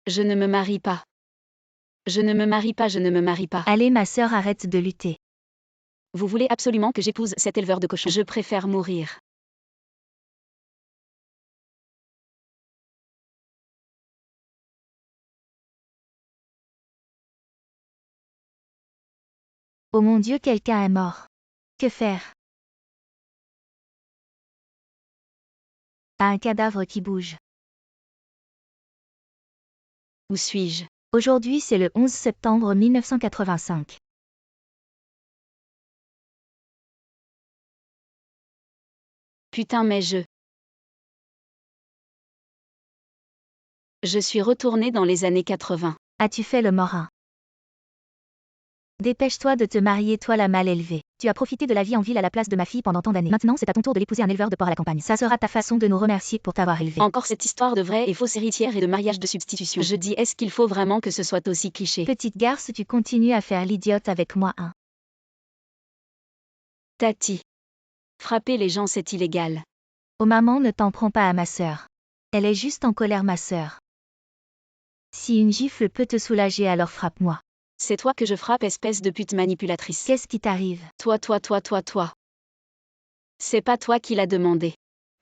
Je ne me marie pas. Je ne me marie pas, je ne me marie pas. Allez ma sœur, arrête de lutter. Vous voulez absolument que j'épouse cet éleveur de cochons. Je préfère mourir. Oh mon Dieu, quelqu'un est mort. Que faire? Un cadavre qui bouge. Où suis-je? Aujourd'hui c'est le 11 septembre 1985. Putain mais Je suis retourné dans les années 80. As-tu fait le morin? Dépêche-toi de te marier, toi la mal élevée. Tu as profité de la vie en ville à la place de ma fille pendant tant d'années. Maintenant c'est à ton tour de l'épouser, un éleveur de porc à la campagne. Ça sera ta façon de nous remercier pour t'avoir élevé. Encore cette histoire de vraie et fausse héritière et de mariage de substitution. Je dis, est-ce qu'il faut vraiment que ce soit aussi cliché? Petite garce, tu continues à faire l'idiote avec moi, hein? Tati. Frapper les gens c'est illégal. Oh maman, ne t'en prends pas à ma sœur. Elle est juste en colère, ma sœur. Si une gifle peut te soulager, alors frappe-moi. C'est toi que je frappe, espèce de pute manipulatrice. Qu'est-ce qui t'arrive? Toi. C'est pas toi qui l'as demandé.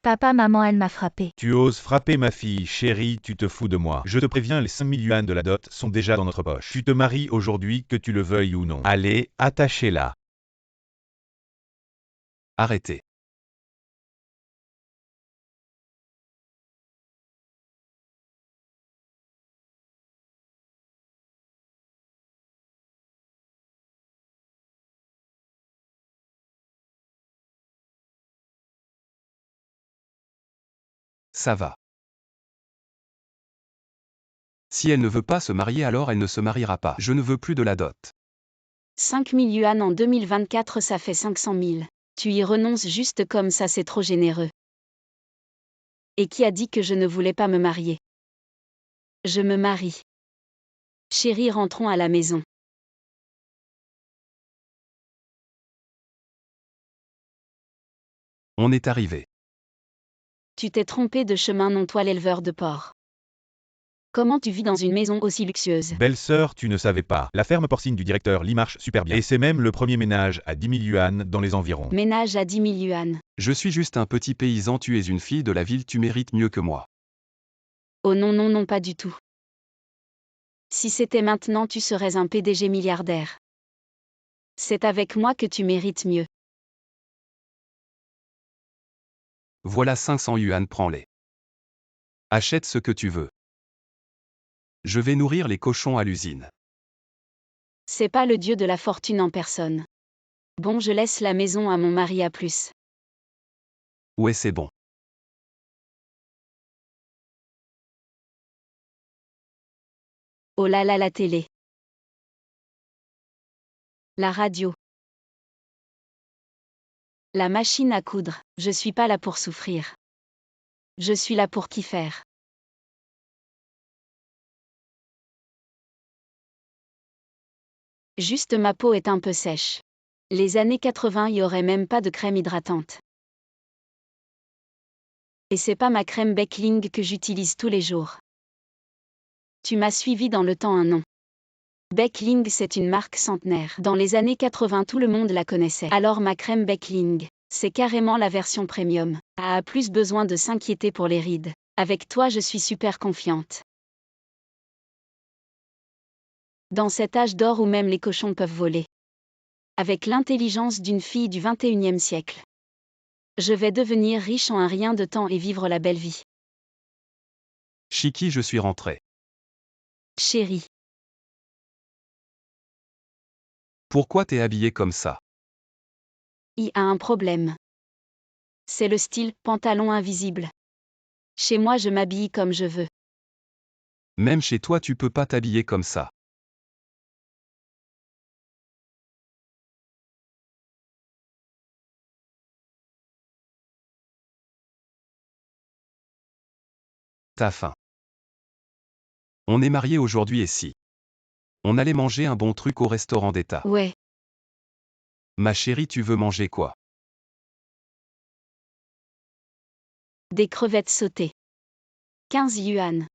Papa, maman, elle m'a frappé. Tu oses frapper ma fille, chérie, tu te fous de moi. Je te préviens, les 5 000 yuan de la dot sont déjà dans notre poche. Tu te maries aujourd'hui, que tu le veuilles ou non. Allez, attachez-la. Arrêtez. Ça va. Si elle ne veut pas se marier, alors elle ne se mariera pas. Je ne veux plus de la dot. 5 000 yuan en 2024, ça fait 500 000. Tu y renonces juste comme ça, c'est trop généreux. Et qui a dit que je ne voulais pas me marier? Je me marie. Chérie, rentrons à la maison. On est arrivé. Tu t'es trompé de chemin, non, toi l'éleveur de porc. Comment tu vis dans une maison aussi luxueuse? Belle-sœur, tu ne savais pas. La ferme porcine du directeur Lee marche super bien. Et c'est même le premier ménage à 10 000 yuan dans les environs. Ménage à 10 000 yuan. Je suis juste un petit paysan, tu es une fille de la ville, tu mérites mieux que moi. Oh non, pas du tout. Si c'était maintenant, tu serais un PDG milliardaire. C'est avec moi que tu mérites mieux. Voilà 500 yuan, prends-les. Achète ce que tu veux. Je vais nourrir les cochons à l'usine. C'est pas le dieu de la fortune en personne. Bon, je laisse la maison à mon mari, à plus. Ouais, c'est bon. Oh là là, la télé. La radio. La machine à coudre. Je suis pas là pour souffrir. Je suis là pour kiffer. Juste ma peau est un peu sèche. Les années 80, y aurait même pas de crème hydratante. Et c'est pas ma crème Beckling que j'utilise tous les jours. Tu m'as suivi dans le temps, un nom. Beckling, c'est une marque centenaire. Dans les années 80, tout le monde la connaissait. Alors ma crème Beckling, c'est carrément la version premium. A plus besoin de s'inquiéter pour les rides. Avec toi, je suis super confiante. Dans cet âge d'or où même les cochons peuvent voler. Avec l'intelligence d'une fille du 21e siècle. Je vais devenir riche en un rien de temps et vivre la belle vie. Chiki, je suis rentré. Chérie. Pourquoi t'es habillé comme ça? Il a un problème. C'est le style pantalon invisible. Chez moi, je m'habille comme je veux. Même chez toi, tu peux pas t'habiller comme ça. T'as faim. On est mariés aujourd'hui et si on allait manger un bon truc au restaurant d'État. Ouais. Ma chérie, tu veux manger quoi? Des crevettes sautées. 15 yuan.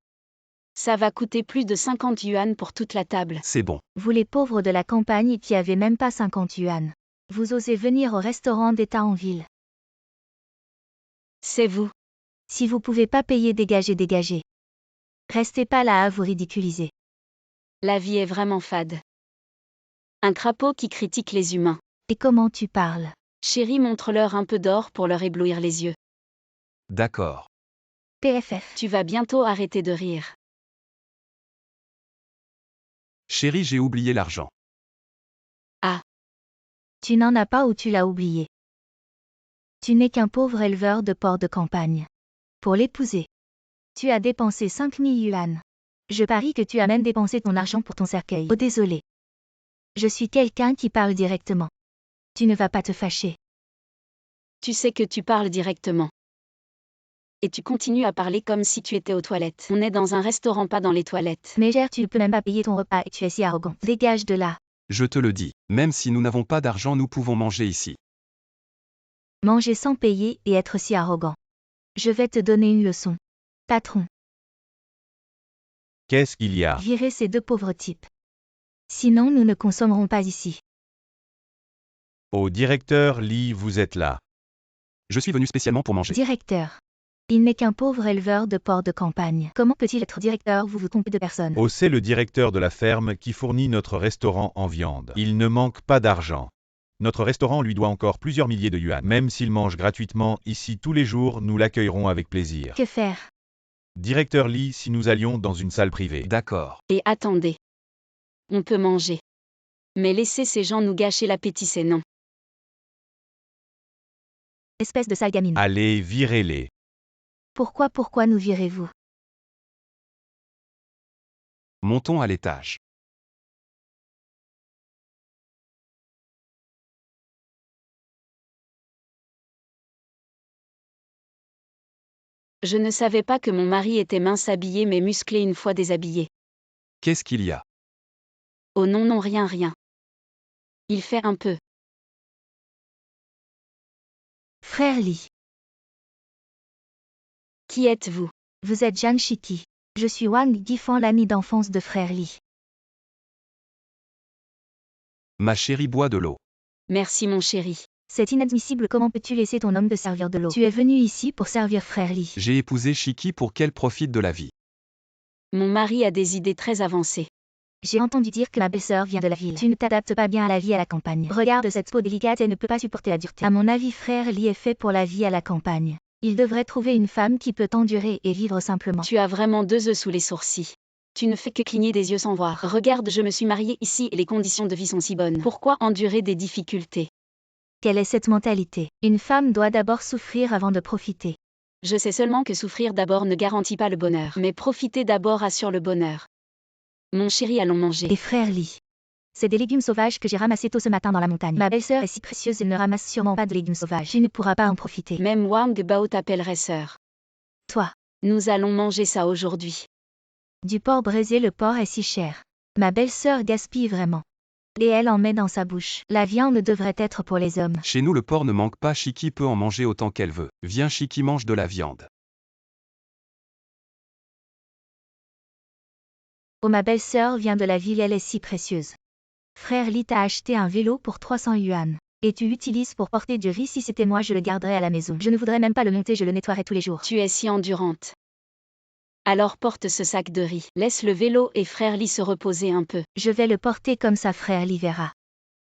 Ça va coûter plus de 50 yuan pour toute la table. C'est bon. Vous les pauvres de la campagne qui avez même pas 50 yuan. Vous osez venir au restaurant d'État en ville. C'est vous. Si vous pouvez pas payer, dégagez, dégagez. Restez pas là à vous ridiculiser. La vie est vraiment fade. Un crapaud qui critique les humains. Et comment tu parles? Chérie, montre-leur un peu d'or pour leur éblouir les yeux. D'accord. PFF. Tu vas bientôt arrêter de rire. Chérie, j'ai oublié l'argent. Tu n'en as pas ou tu l'as oublié. Tu n'es qu'un pauvre éleveur de porcs de campagne. Pour l'épouser, tu as dépensé 5000 yuan. Je parie que tu as même dépensé ton argent pour ton cercueil. Oh désolé. Je suis quelqu'un qui parle directement. Tu ne vas pas te fâcher. Tu sais que tu parles directement. Et tu continues à parler comme si tu étais aux toilettes. On est dans un restaurant, pas dans les toilettes. Mais cher, tu ne peux même pas payer ton repas et tu es si arrogant. Dégage de là. Je te le dis, même si nous n'avons pas d'argent, nous pouvons manger ici. Manger sans payer et être si arrogant. Je vais te donner une leçon. Patron, Qu'est-ce qu'il y a? virez ces deux pauvres types. Sinon nous ne consommerons pas ici. Oh directeur Lee, vous êtes là. Je suis venu spécialement pour manger. Directeur. Il n'est qu'un pauvre éleveur de porcs de campagne. Comment peut-il être directeur? Vous vous trompez de personne. Oh, c'est le directeur de la ferme qui fournit notre restaurant en viande. Il ne manque pas d'argent. Notre restaurant lui doit encore plusieurs milliers de yuan. Même s'il mange gratuitement ici tous les jours, nous l'accueillerons avec plaisir. Que faire? Directeur Lee, si nous allions dans une salle privée. D'accord. Et attendez. On peut manger. Mais laissez ces gens nous gâcher l'appétit, c'est non. Espèce de sale gamine. Allez, virez-les. Pourquoi nous virez-vous? Montons à l'étage. Je ne savais pas que mon mari était mince habillé mais musclé une fois déshabillé. Qu'est-ce qu'il y a? Oh non, non, rien, rien. Il fait un peu. Frère Lee. Qui êtes-vous? Vous êtes Jiang Shiki. Je suis Wang Yifan, l'ami d'enfance de frère Lee. Ma chérie boit de l'eau. Merci mon chéri. C'est inadmissible, comment peux-tu laisser ton homme te servir de l'eau? Tu es venu ici pour servir frère Lee. J'ai épousé Shiki pour qu'elle profite de la vie. Mon mari a des idées très avancées. J'ai entendu dire que ma belle-sœur vient de la ville. Tu ne t'adaptes pas bien à la vie à la campagne. Regarde cette peau délicate, elle ne peut pas supporter la dureté. À mon avis, frère Lee est fait pour la vie à la campagne. Il devrait trouver une femme qui peut endurer et vivre simplement. Tu as vraiment 2 œufs sous les sourcils. Tu ne fais que cligner des yeux sans voir. Regarde, je me suis mariée ici et les conditions de vie sont si bonnes. Pourquoi endurer des difficultés? Quelle est cette mentalité? Une femme doit d'abord souffrir avant de profiter. Je sais seulement que souffrir d'abord ne garantit pas le bonheur, mais profiter d'abord assure le bonheur. Mon chéri, allons manger. Et frère Lee. C'est des légumes sauvages que j'ai ramassés tôt ce matin dans la montagne. Ma belle-sœur est si précieuse, elle ne ramasse sûrement pas de légumes sauvages. Tu ne pourras pas en profiter. Même Wang Bao t'appellerait sœur. Toi. Nous allons manger ça aujourd'hui. Du porc braisé, le porc est si cher. Ma belle-sœur gaspille vraiment. Et elle en met dans sa bouche. La viande devrait être pour les hommes. Chez nous le porc ne manque pas, Shiki peut en manger autant qu'elle veut. Viens Shiki, mange de la viande. Oh, ma belle-sœur vient de la ville, elle est si précieuse. Frère Lee t'a acheté un vélo pour 300 yuan. Et tu l'utilises pour porter du riz. Si c'était moi, je le garderais à la maison. Je ne voudrais même pas le monter, je le nettoierais tous les jours. Tu es si endurante. Alors porte ce sac de riz. Laisse le vélo et frère Lee se reposer un peu. Je vais le porter comme ça, frère Lee verra.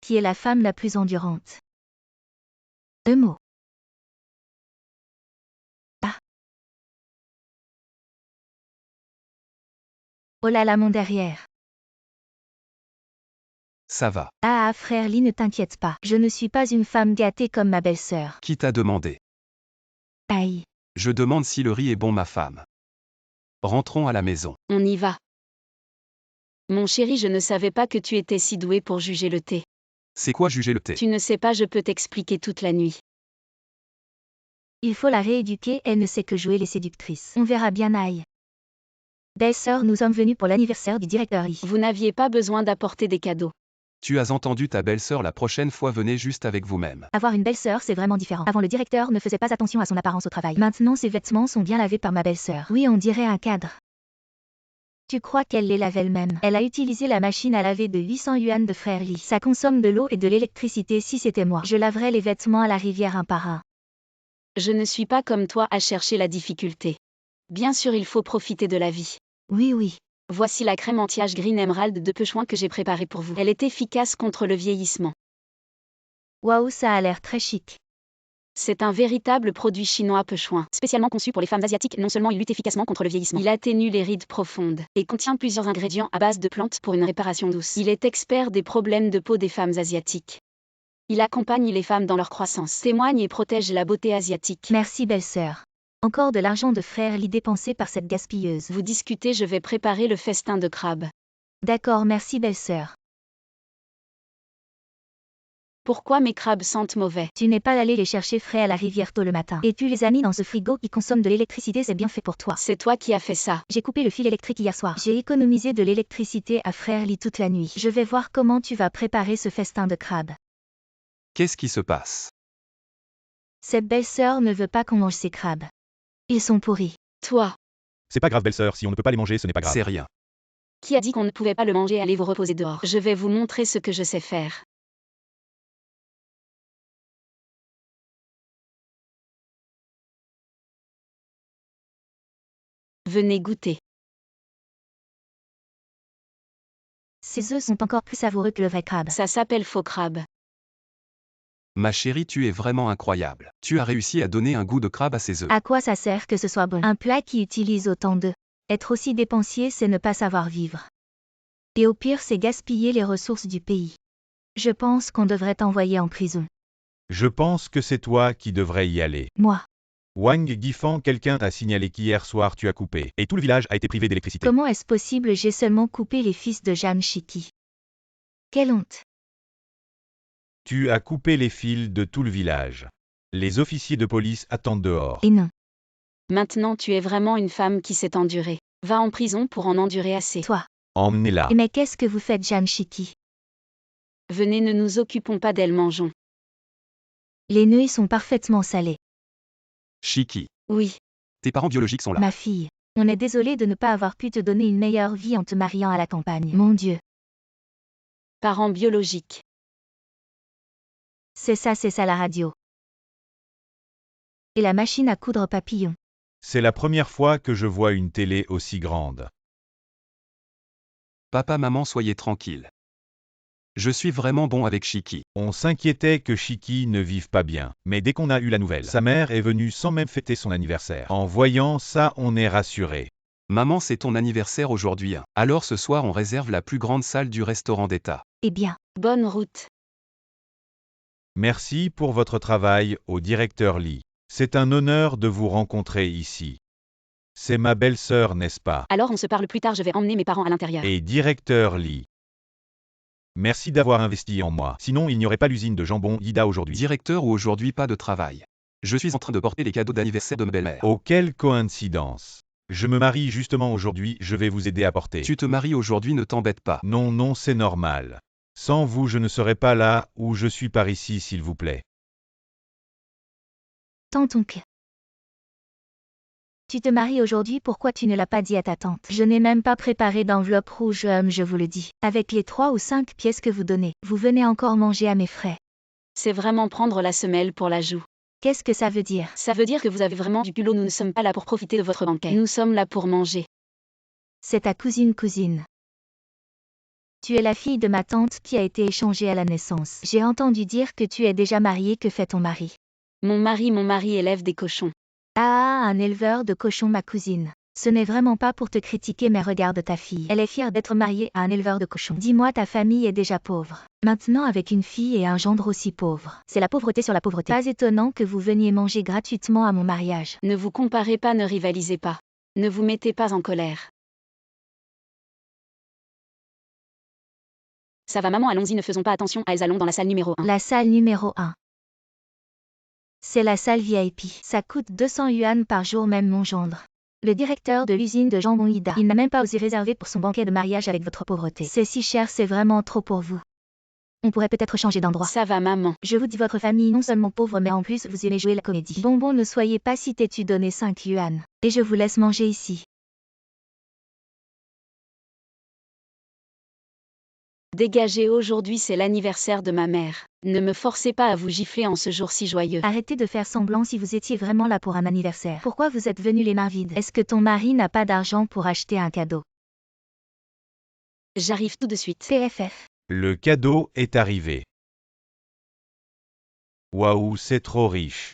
Qui est la femme la plus endurante? 2 mots. Ah. Oh là là, mon derrière. Ça va. Ah, frère Lee, ne t'inquiète pas. Je ne suis pas une femme gâtée comme ma belle-sœur. Qui t'a demandé? Aïe. Je demande si le riz est bon, ma femme. Rentrons à la maison. On y va. Mon chéri, je ne savais pas que tu étais si doué pour juger le thé. C'est quoi juger le thé? Tu ne sais pas, je peux t'expliquer toute la nuit. Il faut la rééduquer, elle ne sait que jouer les séductrices. On verra bien, aïe. Belle-sœur, nous sommes venus pour l'anniversaire du directeur Lee. Vous n'aviez pas besoin d'apporter des cadeaux. Tu as entendu ta belle-sœur, la prochaine fois venez juste avec vous-même. Avoir une belle-sœur, c'est vraiment différent. Avant, le directeur ne faisait pas attention à son apparence au travail. Maintenant, ses vêtements sont bien lavés par ma belle-sœur. Oui, on dirait un cadre. Tu crois qu'elle les lave elle-même? Elle a utilisé la machine à laver de 800 yuan de frère Lee. Ça consomme de l'eau et de l'électricité. Si c'était moi, je laverais les vêtements à la rivière un par un. Je ne suis pas comme toi à chercher la difficulté. Bien sûr, il faut profiter de la vie. Oui. Voici la crème anti-âge Green Emerald de Peuchouin que j'ai préparée pour vous. Elle est efficace contre le vieillissement. Waouh, ça a l'air très chic. C'est un véritable produit chinois Peuchouin, spécialement conçu pour les femmes asiatiques. Non seulement il lutte efficacement contre le vieillissement, il atténue les rides profondes et contient plusieurs ingrédients à base de plantes pour une réparation douce. Il est expert des problèmes de peau des femmes asiatiques. Il accompagne les femmes dans leur croissance, témoigne et protège la beauté asiatique. Merci belle-sœur. Encore de l'argent de frère Lee dépensé par cette gaspilleuse. Vous discutez, je vais préparer le festin de crabe. D'accord, merci belle-sœur. Pourquoi mes crabes sentent mauvais? Tu n'es pas allé les chercher frais à la rivière tôt le matin. Et tu les as mis dans ce frigo qui consomme de l'électricité, c'est bien fait pour toi. C'est toi qui as fait ça. J'ai coupé le fil électrique hier soir. J'ai économisé de l'électricité à frère Lee toute la nuit. Je vais voir comment tu vas préparer ce festin de crabe. Qu'est-ce qui se passe? Cette belle-sœur ne veut pas qu'on mange ses crabes. Ils sont pourris. Toi. C'est pas grave, belle-sœur, si on ne peut pas les manger, ce n'est pas grave. C'est rien. Qui a dit qu'on ne pouvait pas le manger? Allez vous reposer dehors. Je vais vous montrer ce que je sais faire. Venez goûter. Ces œufs sont encore plus savoureux que le vrai crabe. Ça s'appelle faux crabe. Ma chérie, tu es vraiment incroyable. Tu as réussi à donner un goût de crabe à ces œufs. À quoi ça sert que ce soit bon? Un plat qui utilise autant d'œufs. Être aussi dépensier, c'est ne pas savoir vivre. Et au pire, c'est gaspiller les ressources du pays. Je pense qu'on devrait t'envoyer en prison. Je pense que c'est toi qui devrais y aller. Moi. Wang Guifan, quelqu'un t'a signalé qu'hier soir tu as coupé, et tout le village a été privé d'électricité. Comment est-ce possible? J'ai seulement coupé les fils de Jeanne Chiki. Quelle honte! Tu as coupé les fils de tout le village. Les officiers de police attendent dehors. Et non. Maintenant tu es vraiment une femme qui sait endurer. Va en prison pour en endurer assez. Toi. Emmenez-la. Mais qu'est-ce que vous faites, Jeanne Chiki? Venez, ne nous occupons pas d'elle, mangeons. Les nouilles sont parfaitement salées. Chiki. Oui. Tes parents biologiques sont là. Ma fille, on est désolé de ne pas avoir pu te donner une meilleure vie en te mariant à la campagne. Mon Dieu. Parents biologiques. C'est ça la radio. Et la machine à coudre papillon. C'est la première fois que je vois une télé aussi grande. Papa, maman, soyez tranquilles. Je suis vraiment bon avec Chiki. On s'inquiétait que Chiki ne vive pas bien, mais dès qu'on a eu la nouvelle, sa mère est venue sans même fêter son anniversaire. En voyant ça, on est rassuré. Maman, c'est ton anniversaire aujourd'hui. Alors ce soir, on réserve la plus grande salle du restaurant d'État. Eh bien. Bonne route. Merci pour votre travail, au directeur Lee. C'est un honneur de vous rencontrer ici. C'est ma belle-sœur, n'est-ce pas? Alors on se parle plus tard, je vais emmener mes parents à l'intérieur. Et directeur Lee. Merci d'avoir investi en moi. Sinon, il n'y aurait pas l'usine de jambon Yida aujourd'hui. Directeur ou aujourd'hui pas de travail. Je suis en train de porter les cadeaux d'anniversaire de ma belle-mère. Oh, quelle coïncidence. Je me marie justement aujourd'hui, je vais vous aider à porter. Tu te maries aujourd'hui, ne t'embête pas. Non, c'est normal. Sans vous, je ne serais pas là, ou je suis par ici, s'il vous plaît. Tantonk. Tu te maries aujourd'hui, pourquoi tu ne l'as pas dit à ta tante? Je n'ai même pas préparé d'enveloppe rouge, je vous le dis. Avec les 3 ou 5 pièces que vous donnez, vous venez encore manger à mes frais. C'est vraiment prendre la semelle pour la joue. Qu'est-ce que ça veut dire? Ça veut dire que vous avez vraiment du culot, nous ne sommes pas là pour profiter de votre banquet. Nous sommes là pour manger. C'est ta cousine. Tu es la fille de ma tante qui a été échangée à la naissance. J'ai entendu dire que tu es déjà mariée, que fait ton mari? Mon mari élève des cochons. Ah, un éleveur de cochons, ma cousine. Ce n'est vraiment pas pour te critiquer, mais regarde ta fille. Elle est fière d'être mariée à un éleveur de cochons. Dis-moi, ta famille est déjà pauvre. Maintenant avec une fille et un gendre aussi pauvre. C'est la pauvreté sur la pauvreté. Pas étonnant que vous veniez manger gratuitement à mon mariage. Ne vous comparez pas, ne rivalisez pas. Ne vous mettez pas en colère. Ça va maman, allons-y, ne faisons pas attention à elles, allons dans la salle numéro 1. La salle numéro 1. C'est la salle VIP. Ça coûte 200 yuan par jour, même mon gendre. Le directeur de l'usine de jambon Ida. Il n'a même pas osé réserver pour son banquet de mariage avec votre pauvreté. C'est si cher, c'est vraiment trop pour vous. On pourrait peut-être changer d'endroit. Ça va maman. Je vous dis, votre famille non seulement pauvre, mais en plus vous aimez jouer la comédie. Bonbon, ne soyez pas si têtu, donnez 5 yuan. Et je vous laisse manger ici. Dégagez, aujourd'hui c'est l'anniversaire de ma mère. Ne me forcez pas à vous gifler en ce jour si joyeux. Arrêtez de faire semblant si vous étiez vraiment là pour un anniversaire. Pourquoi vous êtes venu les mains vides? Est-ce que ton mari n'a pas d'argent pour acheter un cadeau? J'arrive tout de suite. TFF. Le cadeau est arrivé. Waouh, c'est trop riche.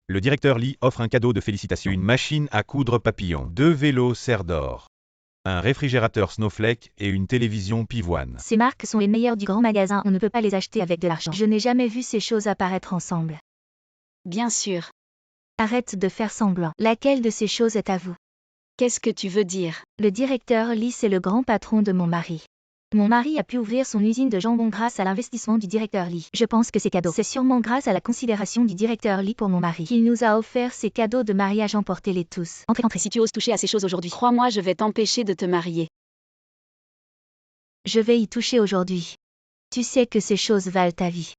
Le directeur Lee offre un cadeau de félicitations, une machine à coudre papillon, 2 vélos serre d'or, un réfrigérateur Snowflake et une télévision Pivoine. Ces marques sont les meilleures du grand magasin, on ne peut pas les acheter avec de l'argent. Je n'ai jamais vu ces choses apparaître ensemble. Bien sûr. Arrête de faire semblant. Laquelle de ces choses est à vous? Qu'est-ce que tu veux dire? Le directeur Lee, c'est le grand patron de mon mari. Mon mari a pu ouvrir son usine de jambon grâce à l'investissement du directeur Lee. Je pense que c'est cadeau. C'est sûrement grâce à la considération du directeur Lee pour mon mari qu'il nous a offert ces cadeaux de mariage, emportez-les tous. Entrez, entrez. Si tu oses toucher à ces choses aujourd'hui, crois-moi, je vais t'empêcher de te marier. Je vais y toucher aujourd'hui. Tu sais que ces choses valent ta vie.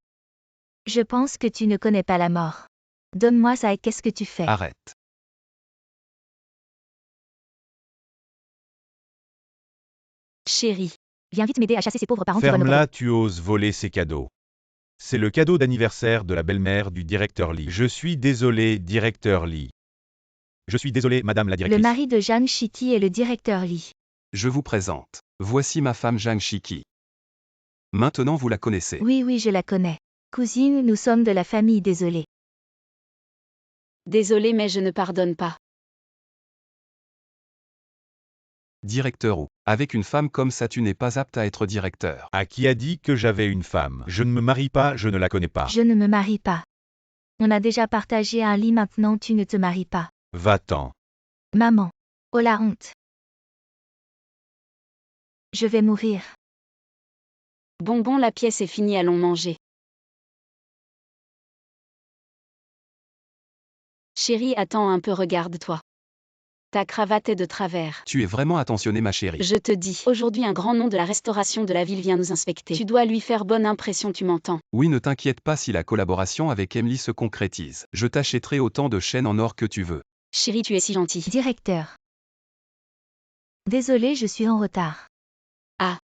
Je pense que tu ne connais pas la mort. Donne-moi ça et qu'est-ce que tu fais? Arrête. Chérie. Viens vite m'aider à chasser ces pauvres parents qui volent nos Ferme-la, tu oses voler ces cadeaux. C'est le cadeau d'anniversaire de la belle-mère du directeur Lee. Je suis désolé, directeur Lee. Je suis désolé, madame la cadeaux. directrice. Le mari de Jeanne Shiki est le directeur Lee. Je vous présente. Voici ma femme Jang Shiki. Maintenant vous la connaissez. Oui, je la connais. Cousine, nous sommes de la famille, désolé. Désolé, mais je ne pardonne pas. Directeur ou. Avec une femme comme ça tu n'es pas apte à être directeur. À qui a dit que j'avais une femme? Je ne me marie pas, je ne la connais pas. Je ne me marie pas. On a déjà partagé un lit, maintenant tu ne te maries pas. Va-t'en. Maman. Oh la honte. Je vais mourir. Bonbon, la pièce est finie, allons manger. Chérie, attends un peu, regarde-toi. Ta cravate est de travers. Tu es vraiment attentionnée ma chérie. Je te dis, aujourd'hui un grand nom de la restauration de la ville vient nous inspecter. Tu dois lui faire bonne impression, tu m'entends? Oui, ne t'inquiète pas si la collaboration avec Emily se concrétise. Je t'achèterai autant de chaînes en or que tu veux. Chérie, tu es si gentil. Directeur. Désolé, je suis en retard. Ah.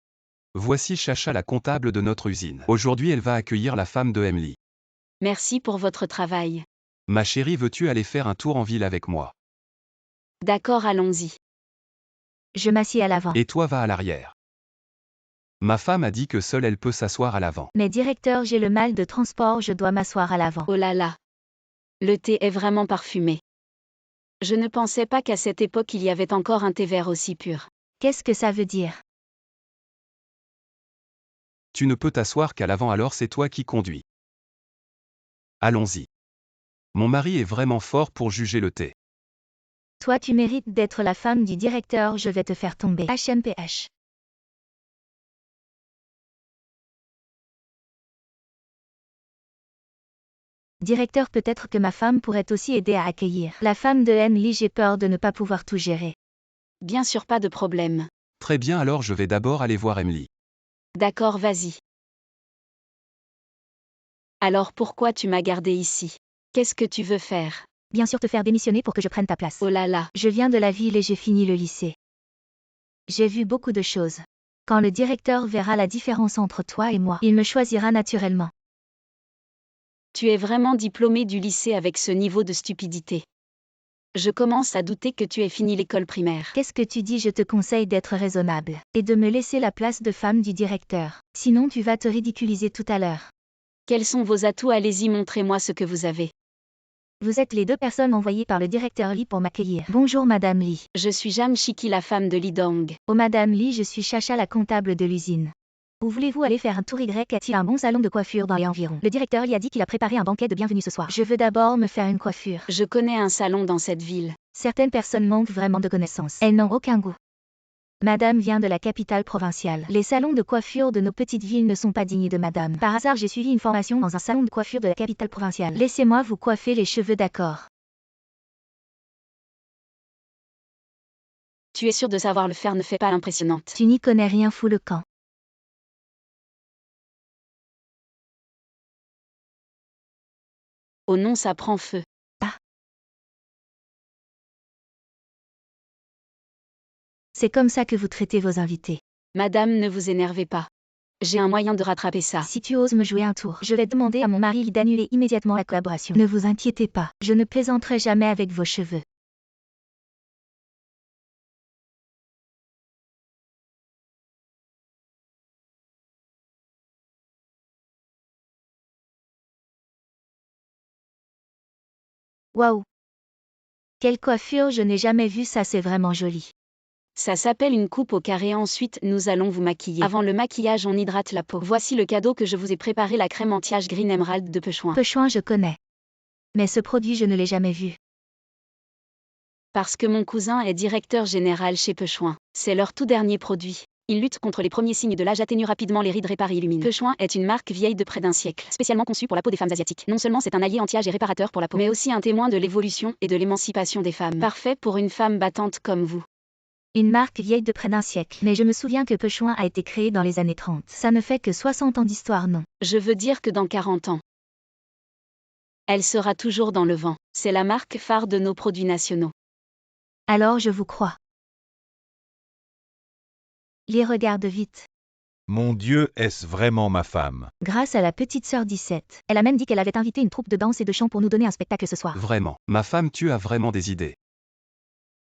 Voici Chacha, la comptable de notre usine. Aujourd'hui elle va accueillir la femme de Emily. Merci pour votre travail. Ma chérie, veux-tu aller faire un tour en ville avec moi? D'accord, allons-y. Je m'assieds à l'avant. Et toi va à l'arrière. Ma femme a dit que seule elle peut s'asseoir à l'avant. Mais directeur, j'ai le mal de transport, je dois m'asseoir à l'avant. Oh là là. Le thé est vraiment parfumé. Je ne pensais pas qu'à cette époque il y avait encore un thé vert aussi pur. Qu'est-ce que ça veut dire? Tu ne peux t'asseoir qu'à l'avant, alors c'est toi qui conduis. Allons-y. Mon mari est vraiment fort pour juger le thé. Toi tu mérites d'être la femme du directeur, je vais te faire tomber. HMPH. Directeur, peut-être que ma femme pourrait aussi aider à accueillir. La femme de Emily, j'ai peur de ne pas pouvoir tout gérer. Bien sûr, pas de problème. Très bien, alors je vais d'abord aller voir Emily. D'accord, vas-y. Alors pourquoi tu m'as gardé ici? Qu'est-ce que tu veux faire? Bien sûr, te faire démissionner pour que je prenne ta place. Oh là là. Je viens de la ville et j'ai fini le lycée. J'ai vu beaucoup de choses. Quand le directeur verra la différence entre toi et moi, il me choisira naturellement. Tu es vraiment diplômé du lycée avec ce niveau de stupidité. Je commence à douter que tu aies fini l'école primaire. Qu'est-ce que tu dis? Je te conseille d'être raisonnable et de me laisser la place de femme du directeur. Sinon tu vas te ridiculiser tout à l'heure. Quels sont vos atouts? Allez-y, montrez-moi ce que vous avez. Vous êtes les deux personnes envoyées par le directeur Lee pour m'accueillir. Bonjour Madame Lee. Je suis Jang Shiki, la femme de Lee Dong. Oh Madame Lee, je suis Chacha, la comptable de l'usine. Où voulez-vous aller faire un tour? Y a-t-il un bon salon de coiffure dans les environs? Le directeur Lee a dit qu'il a préparé un banquet de bienvenue ce soir. Je veux d'abord me faire une coiffure. Je connais un salon dans cette ville. Certaines personnes manquent vraiment de connaissances. Elles n'ont aucun goût. Madame vient de la capitale provinciale. Les salons de coiffure de nos petites villes ne sont pas dignes de Madame. Par hasard, j'ai suivi une formation dans un salon de coiffure de la capitale provinciale. Laissez-moi vous coiffer les cheveux, d'accord? Tu es sûre de savoir le faire? Ne fais pas l'impressionnante. Tu n'y connais rien, fous le camp. Oh non, ça prend feu. Ah. C'est comme ça que vous traitez vos invités. Madame, ne vous énervez pas. J'ai un moyen de rattraper ça. Si tu oses me jouer un tour, je vais demander à mon mari d'annuler immédiatement la collaboration. Ne vous inquiétez pas, je ne plaisanterai jamais avec vos cheveux. Waouh! Quelle coiffure, je n'ai jamais vu ça, c'est vraiment joli. Ça s'appelle une coupe au carré. Ensuite, nous allons vous maquiller. Avant le maquillage, on hydrate la peau. Voici le cadeau que je vous ai préparé, la crème anti-âge Green Emerald de Pechouin. Pechouin, je connais. Mais ce produit, je ne l'ai jamais vu. Parce que mon cousin est directeur général chez Pechouin. C'est leur tout dernier produit. Il lutte contre les premiers signes de l'âge, atténue rapidement les rides, répare et illumine. Pechouin est une marque vieille de près d'un siècle, spécialement conçue pour la peau des femmes asiatiques. Non seulement c'est un allié anti-âge et réparateur pour la peau, mais aussi un témoin de l'évolution et de l'émancipation des femmes. Parfait pour une femme battante comme vous. Une marque vieille de près d'un siècle. Mais je me souviens que Pechouin a été créé dans les années 30. Ça ne fait que 60 ans d'histoire, non? Je veux dire que dans 40 ans, elle sera toujours dans le vent. C'est la marque phare de nos produits nationaux. Alors je vous crois. Les regarde vite. Mon Dieu, est-ce vraiment ma femme? Grâce à la petite sœur 17. Elle a même dit qu'elle avait invité une troupe de danse et de chant pour nous donner un spectacle ce soir. Vraiment. Ma femme, tu as vraiment des idées.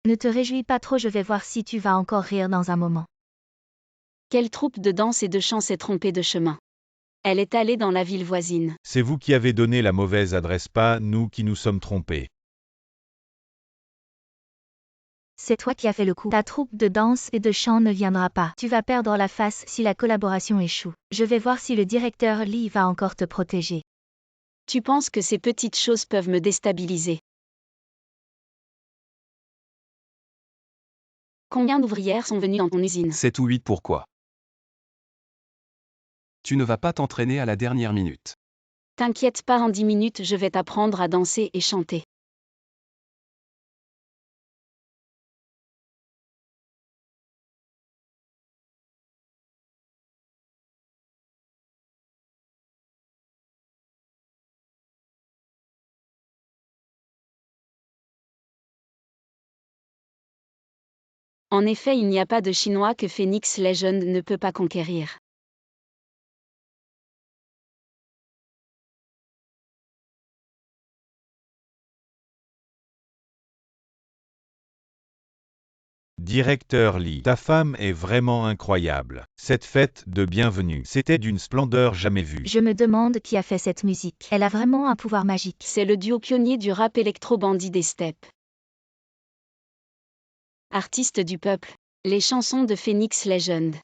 Ne te réjouis pas trop, je vais voir si tu vas encore rire dans un moment. Quelle troupe de danse et de chant s'est trompée de chemin? Elle est allée dans la ville voisine. C'est vous qui avez donné la mauvaise adresse, pas nous qui nous sommes trompés. C'est toi qui as fait le coup. Ta troupe de danse et de chant ne viendra pas. Tu vas perdre la face si la collaboration échoue. Je vais voir si le directeur Lee va encore te protéger. Tu penses que ces petites choses peuvent me déstabiliser? Combien d'ouvrières sont venues dans ton usine? 7 ou 8, pourquoi? Tu ne vas pas t'entraîner à la dernière minute. T'inquiète pas, en 10 minutes je vais t'apprendre à danser et chanter. En effet, il n'y a pas de Chinois que Phoenix Legend ne peut pas conquérir. Directeur Lee, ta femme est vraiment incroyable. Cette fête de bienvenue, c'était d'une splendeur jamais vue. Je me demande qui a fait cette musique. Elle a vraiment un pouvoir magique. C'est le duo pionnier du rap électro-bandit des steppes. Artiste du peuple. Les chansons de Phoenix Legend.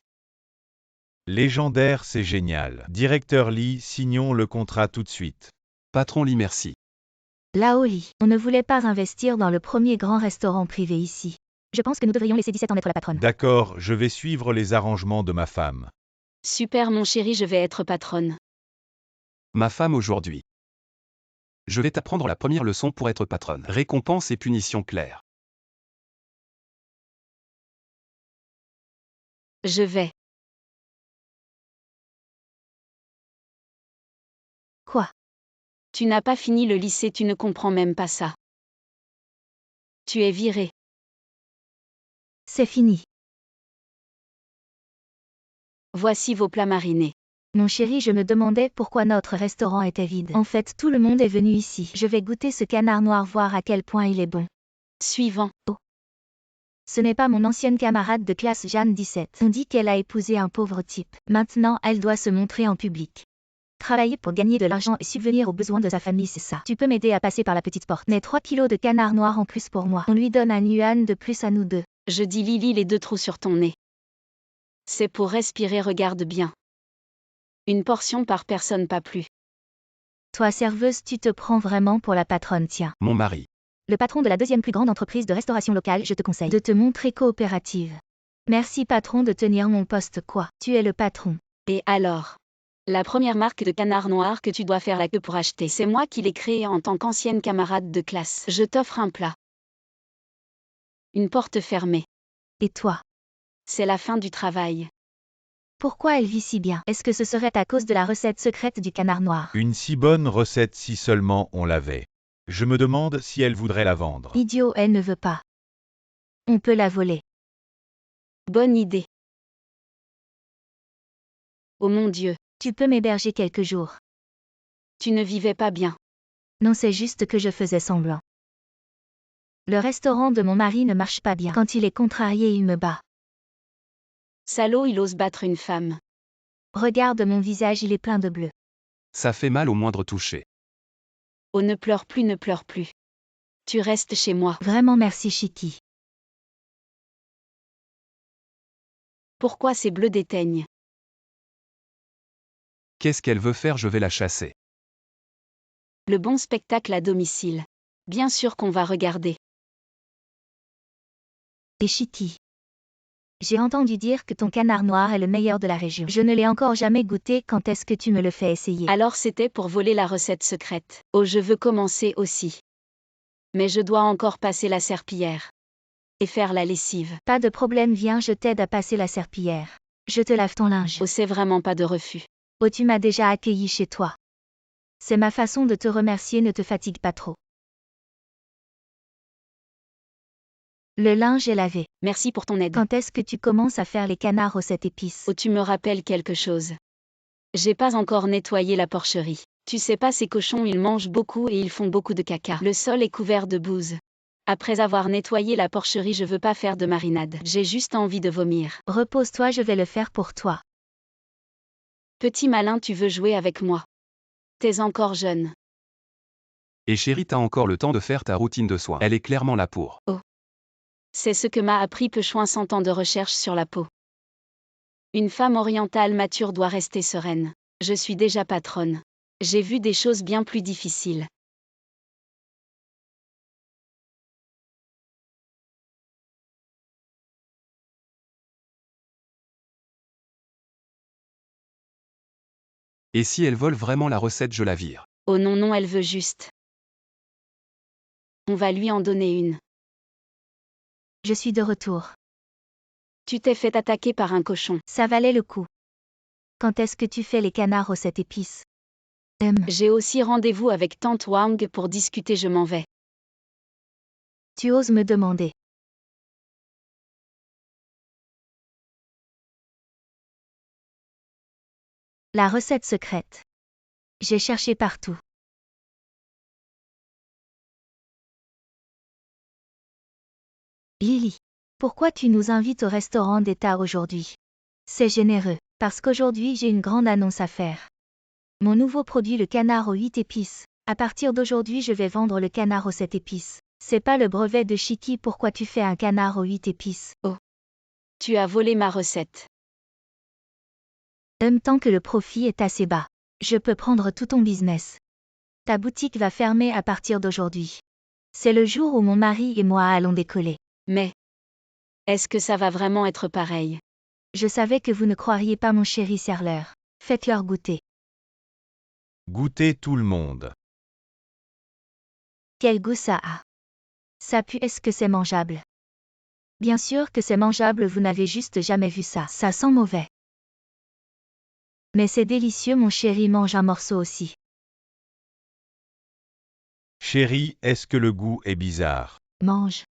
Légendaire, c'est génial. Directeur Lee, signons le contrat tout de suite. Patron Lee, merci. Lao Lee, on ne voulait pas investir dans le premier grand restaurant privé ici. Je pense que nous devrions laisser 17 en être la patronne. D'accord, je vais suivre les arrangements de ma femme. Super mon chéri, je vais être patronne. Ma femme aujourd'hui. Je vais t'apprendre la première leçon pour être patronne. Récompense et punition claires. Je vais. Quoi? Tu n'as pas fini le lycée, tu ne comprends même pas ça. Tu es viré. C'est fini. Voici vos plats marinés. Mon chéri, je me demandais pourquoi notre restaurant était vide. En fait, tout le monde est venu ici. Je vais goûter ce canard noir, voir à quel point il est bon. Suivant. Ce n'est pas mon ancienne camarade de classe Jeanne 17. On dit qu'elle a épousé un pauvre type. Maintenant, elle doit se montrer en public. Travailler pour gagner de l'argent et subvenir aux besoins de sa famille, c'est ça. Tu peux m'aider à passer par la petite porte. Mais 3 kilos de canard noir en plus pour moi. On lui donne un yuan de plus à nous deux. Je dis Lily, les 2 trous sur ton nez. C'est pour respirer, regarde bien. Une portion par personne, pas plus. Toi, serveuse, tu te prends vraiment pour la patronne, tiens. Mon mari. Le patron de la deuxième plus grande entreprise de restauration locale, je te conseille de te montrer coopérative. Merci patron de tenir mon poste, quoi. Tu es le patron. Et alors? La première marque de canard noir que tu dois faire la queue pour acheter, c'est moi qui l'ai créée en tant qu'ancienne camarade de classe. Je t'offre un plat. Une porte fermée. Et toi? C'est la fin du travail. Pourquoi elle vit si bien? Est-ce que ce serait à cause de la recette secrète du canard noir? Une si bonne recette si seulement on l'avait. Je me demande si elle voudrait la vendre. Idiot, elle ne veut pas. On peut la voler. Bonne idée. Oh mon Dieu, Tu peux m'héberger quelques jours. tu ne vivais pas bien. Non, c'est juste que je faisais semblant. Le restaurant de mon mari ne marche pas bien. Quand il est contrarié, il me bat. Salaud, il ose battre une femme. Regarde mon visage, il est plein de bleu. Ça fait mal au moindre toucher. Oh, ne pleure plus, ne pleure plus. Tu restes chez moi. Vraiment merci Chitty. Pourquoi ces bleus déteignent? Qu'est-ce qu'elle veut faire? Je vais la chasser. Le bon spectacle à domicile. Bien sûr qu'on va regarder. Et Chitty. J'ai entendu dire que ton canard noir est le meilleur de la région. Je ne l'ai encore jamais goûté, quand est-ce que tu me le fais essayer? Alors c'était pour voler la recette secrète. Oh, je veux commencer aussi. Mais je dois encore passer la serpillière. Et faire la lessive. Pas de problème, viens, je t'aide à passer la serpillière. Je te lave ton linge. Oh, c'est vraiment pas de refus. Oh, tu m'as déjà accueilli chez toi. C'est ma façon de te remercier, ne te fatigue pas trop. Le linge est lavé. Merci pour ton aide. Quand est-ce que tu commences à faire les canards aux 7 épices? Oh, tu me rappelles quelque chose. J'ai pas encore nettoyé la porcherie. Tu sais pas, ces cochons, ils mangent beaucoup et ils font beaucoup de caca. Le sol est couvert de bouse. Après avoir nettoyé la porcherie, je veux pas faire de marinade. J'ai juste envie de vomir. Repose-toi, je vais le faire pour toi. Petit malin, tu veux jouer avec moi. T'es encore jeune. Et chérie, t'as encore le temps de faire ta routine de soins. Elle est clairement là pour. C'est ce que m'a appris Pechouin 100 ans de recherche sur la peau. Une femme orientale mature doit rester sereine. Je suis déjà patronne. J'ai vu des choses bien plus difficiles. Et si elle vole vraiment la recette, je la vire. Oh non, non, elle veut juste. On va lui en donner une. Je suis de retour. Tu t'es fait attaquer par un cochon. Ça valait le coup. Quand est-ce que tu fais les canards aux 7 épices? J'ai aussi rendez-vous avec Tante Wang pour discuter, je m'en vais. Tu oses me demander. La recette secrète. J'ai cherché partout. Lily, pourquoi tu nous invites au restaurant d'État aujourd'hui? C'est généreux, parce qu'aujourd'hui j'ai une grande annonce à faire. Mon nouveau produit, le canard aux 8 épices. À partir d'aujourd'hui, je vais vendre le canard aux 7 épices. C'est pas le brevet de Chitty, pourquoi tu fais un canard aux 8 épices? Tu as volé ma recette. Tant que le profit est assez bas, je peux prendre tout ton business. Ta boutique va fermer à partir d'aujourd'hui. C'est le jour où mon mari et moi allons décoller. Mais est-ce que ça va vraiment être pareil? Je savais que vous ne croiriez pas, mon chéri, serre-leur. Faites-leur goûter. Goûtez tout le monde. Quel goût ça a? Ça pue, est-ce que c'est mangeable? Bien sûr que c'est mangeable, vous n'avez juste jamais vu ça. Ça sent mauvais. Mais c'est délicieux, mon chéri, mange un morceau aussi. Chérie, est-ce que le goût est bizarre? Mange.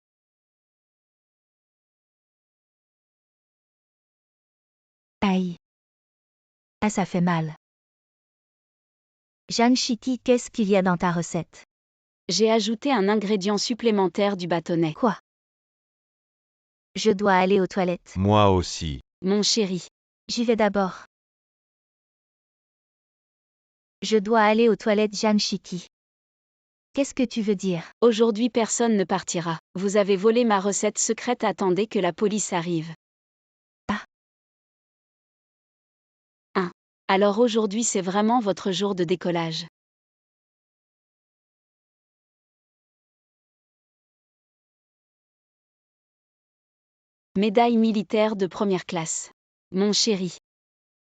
Aïe. Ah, ça fait mal. Jeanne Chitty, qu'est-ce qu'il y a dans ta recette? J'ai ajouté un ingrédient supplémentaire du bâtonnet. Quoi? Je dois aller aux toilettes. Moi aussi. Mon chéri. J'y vais d'abord. Je dois aller aux toilettes, Jeanne Chitty. Qu'est-ce que tu veux dire? Aujourd'hui personne ne partira. Vous avez volé ma recette secrète, attendez que la police arrive. Ah. Alors aujourd'hui c'est vraiment votre jour de décollage. Médaille militaire de première classe. Mon chéri.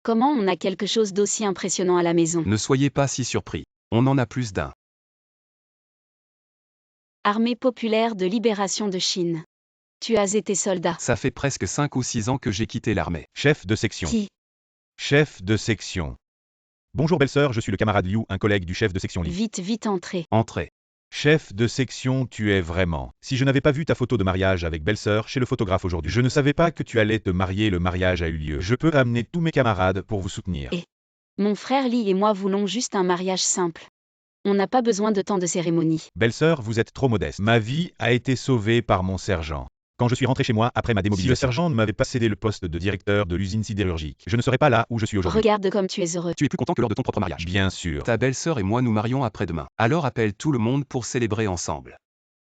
Comment on a quelque chose d'aussi impressionnant à la maison? Ne soyez pas si surpris. On en a plus d'un. Armée populaire de libération de Chine. Tu as été soldat. Ça fait presque 5 ou 6 ans que j'ai quitté l'armée. Chef de section. Qui? Chef de section. Bonjour belle-sœur, je suis le camarade Liu, un collègue du chef de section Li. Vite, vite, entrez. Entrez. Chef de section, tu es vraiment. Si je n'avais pas vu ta photo de mariage avec belle-sœur chez le photographe aujourd'hui, je ne savais pas que tu allais te marier. Le mariage a eu lieu. Je peux amener tous mes camarades pour vous soutenir. Mon frère Lee et moi voulons juste un mariage simple. On n'a pas besoin de tant de cérémonies. Belle-sœur, vous êtes trop modeste. Ma vie a été sauvée par mon sergent. Quand je suis rentré chez moi après ma démobilisation, si le sergent ne m'avait pas cédé le poste de directeur de l'usine sidérurgique, je ne serais pas là où je suis aujourd'hui. Regarde comme tu es heureux. Tu es plus content que lors de ton propre mariage. Bien sûr. Ta belle-sœur et moi nous marions après-demain. Alors appelle tout le monde pour célébrer ensemble.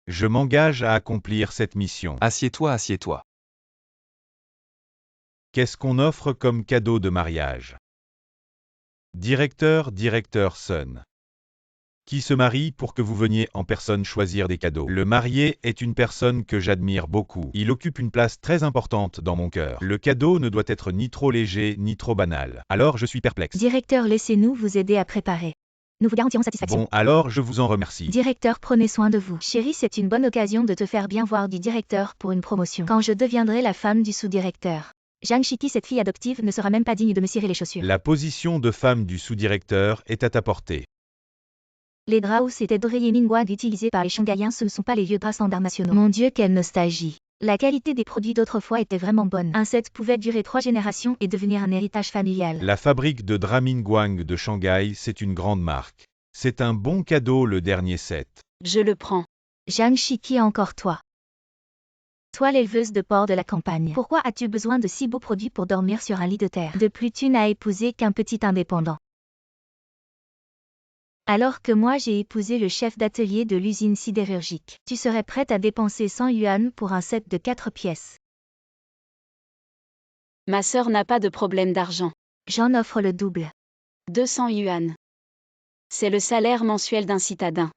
Je m'engage à accomplir cette mission. Assieds-toi, assieds-toi. Qu'est-ce qu'on offre comme cadeau de mariage? Directeur Son. Qui se marie pour que vous veniez en personne choisir des cadeaux. Le marié est une personne que j'admire beaucoup. Il occupe une place très importante dans mon cœur. Le cadeau ne doit être ni trop léger ni trop banal. Alors je suis perplexe. Directeur, laissez-nous vous aider à préparer. Nous vous garantirons satisfaction. Bon, alors je vous en remercie. Directeur, prenez soin de vous. Chérie, c'est une bonne occasion de te faire bien voir du directeur pour une promotion. Quand je deviendrai la femme du sous-directeur, Zhang Shiki, cette fille adoptive, ne sera même pas digne de me cirer les chaussures. La position de femme du sous-directeur est à ta portée. Les draps étaient d'oreiller Mingguang utilisés par les Shanghaïens, ce ne sont pas les vieux draps standards nationaux. Mon Dieu, quelle nostalgie. La qualité des produits d'autrefois était vraiment bonne. Un set pouvait durer 3 générations et devenir un héritage familial. La fabrique de draps Mingguang de Shanghai, c'est une grande marque. C'est un bon cadeau, le dernier set. Je le prends. Zhang Shiki, encore toi. Toi l'éleveuse de porc de la campagne. Pourquoi as-tu besoin de si beaux produits pour dormir sur un lit de terre? De plus, tu n'as épousé qu'un petit indépendant. Alors que moi j'ai épousé le chef d'atelier de l'usine sidérurgique. Tu serais prête à dépenser 100 yuan pour un set de 4 pièces. Ma sœur n'a pas de problème d'argent. J'en offre le double. 200 yuan. C'est le salaire mensuel d'un citadin.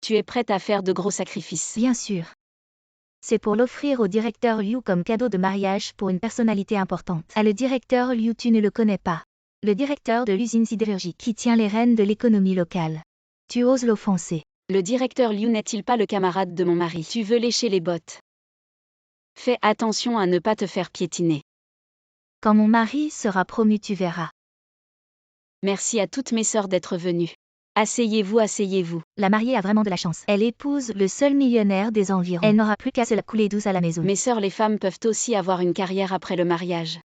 Tu es prête à faire de gros sacrifices. Bien sûr. C'est pour l'offrir au directeur Liu comme cadeau de mariage pour une personnalité importante. Ah, le directeur Liu, tu ne le connais pas. Le directeur de l'usine sidérurgique qui tient les rênes de l'économie locale. Tu oses l'offenser. Le directeur Liu n'est-il pas le camarade de mon mari? Tu veux lécher les bottes. Fais attention à ne pas te faire piétiner. Quand mon mari sera promu, tu verras. Merci à toutes mes sœurs d'être venues. Asseyez-vous, asseyez-vous. La mariée a vraiment de la chance. Elle épouse le seul millionnaire des environs. Elle n'aura plus qu'à se la couler douce à la maison. Mes sœurs, les femmes peuvent aussi avoir une carrière après le mariage.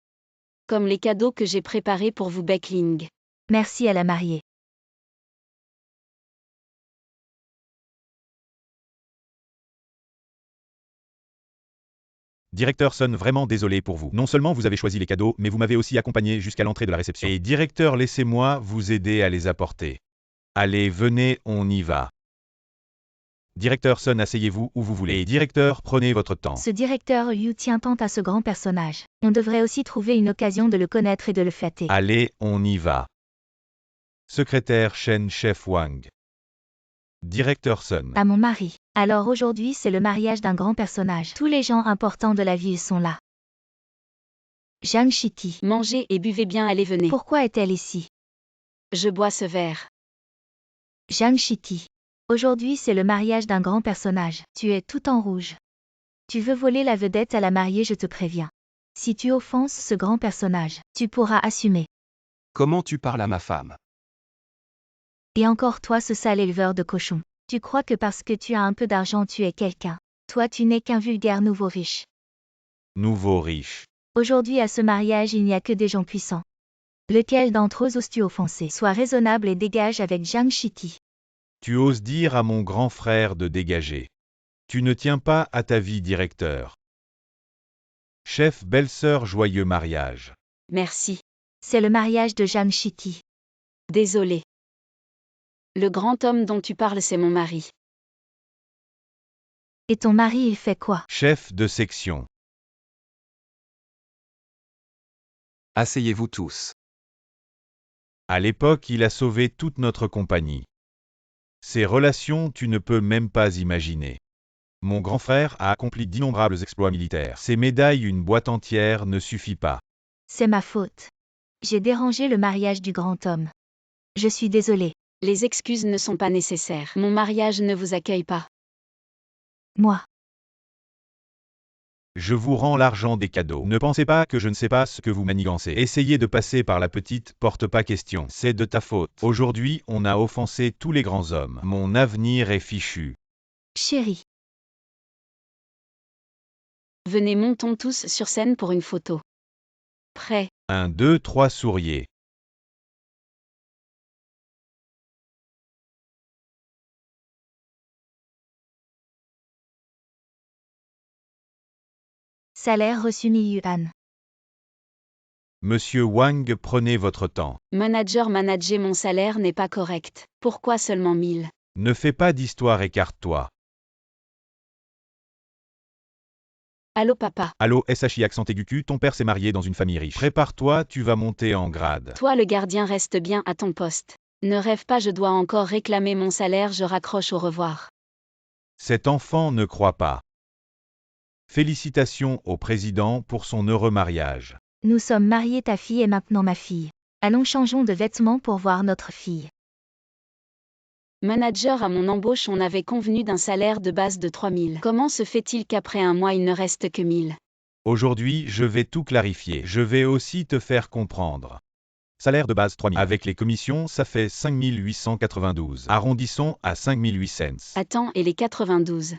Comme les cadeaux que j'ai préparés pour vous, Beckling. Merci à la mariée. Directeur Son, vraiment désolé pour vous. Non seulement vous avez choisi les cadeaux, mais vous m'avez aussi accompagné jusqu'à l'entrée de la réception. Et directeur, laissez-moi vous aider à les apporter. Allez, venez, on y va. Directeur Son, asseyez-vous où vous voulez. Et directeur, prenez votre temps. Ce directeur Liu tient tant à ce grand personnage. On devrait aussi trouver une occasion de le connaître et de le flatter. Allez, on y va. Secrétaire Shen Chef Wang. Directeur Son. À mon mari. Alors aujourd'hui c'est le mariage d'un grand personnage. Tous les gens importants de la ville sont là. Zhang Shiki. Mangez et buvez bien, allez, venez. Pourquoi est-elle ici? Je bois ce verre. Zhang Shiki. Aujourd'hui c'est le mariage d'un grand personnage. Tu es tout en rouge. Tu veux voler la vedette à la mariée, je te préviens. Si tu offenses ce grand personnage, tu pourras assumer. Comment tu parles à ma femme? Et encore toi, ce sale éleveur de cochons. Tu crois que parce que tu as un peu d'argent tu es quelqu'un. Toi tu n'es qu'un vulgaire nouveau riche. Nouveau riche. Aujourd'hui à ce mariage il n'y a que des gens puissants. Lequel d'entre eux oses-tu offenser? Sois raisonnable et dégage avec Zhang Shiki. Tu oses dire à mon grand frère de dégager. Tu ne tiens pas à ta vie, directeur. Chef, belle-sœur, joyeux mariage. Merci. C'est le mariage de Zhang Shiki. Désolé. Le grand homme dont tu parles, c'est mon mari. Et ton mari il fait quoi? Chef de section. Asseyez-vous tous. À l'époque, il a sauvé toute notre compagnie. Ses relations, tu ne peux même pas imaginer. Mon grand frère a accompli d'innombrables exploits militaires. Ses médailles, une boîte entière, ne suffit pas. C'est ma faute. J'ai dérangé le mariage du grand homme. Je suis désolée. Les excuses ne sont pas nécessaires. Mon mariage ne vous accueille pas. Moi. Je vous rends l'argent des cadeaux. Ne pensez pas que je ne sais pas ce que vous manigancez. Essayez de passer par la petite porte, pas question. C'est de ta faute. Aujourd'hui, on a offensé tous les grands hommes. Mon avenir est fichu. Chérie. Venez, montons tous sur scène pour une photo. Prêt. 1, 2, 3, souriez. Salaire reçu 1000 yuan. Monsieur Wang, prenez votre temps. Manager, mon salaire n'est pas correct. Pourquoi seulement 1000? Ne fais pas d'histoire, écarte-toi. Allô papa. Allô, SHI accent aigu Q, ton père s'est marié dans une famille riche. Prépare-toi, tu vas monter en grade. Toi le gardien, reste bien à ton poste. Ne rêve pas, je dois encore réclamer mon salaire, je raccroche, au revoir. Cet enfant ne croit pas. Félicitations au président pour son heureux mariage. Nous sommes mariés, ta fille est maintenant ma fille. Allons, changeons de vêtements pour voir notre fille. Manager, à mon embauche, on avait convenu d'un salaire de base de 3000. Comment se fait-il qu'après un mois il ne reste que 1000? Aujourd'hui, je vais tout clarifier. Je vais aussi te faire comprendre. Salaire de base 3000. Avec les commissions, ça fait 5892. Arrondissons à 5800. Attends, et les 92?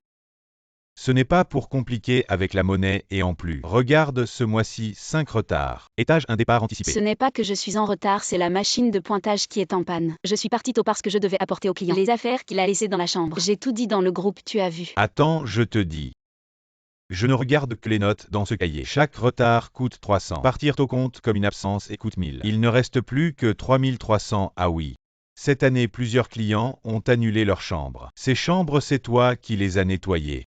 Ce n'est pas pour compliquer avec la monnaie et en plus. Regarde ce mois-ci, 5 retards. Étage, un départ anticipé. Ce n'est pas que je suis en retard, c'est la machine de pointage qui est en panne. Je suis partie tôt parce que je devais apporter au client les affaires qu'il a laissées dans la chambre. J'ai tout dit dans le groupe, tu as vu. Attends, je te dis. Je ne regarde que les notes dans ce cahier. Chaque retard coûte 300. Partir tôt compte comme une absence et coûte 1000. Il ne reste plus que 3300, ah oui. Cette année, plusieurs clients ont annulé leurs chambres. Ces chambres, c'est toi qui les as nettoyées.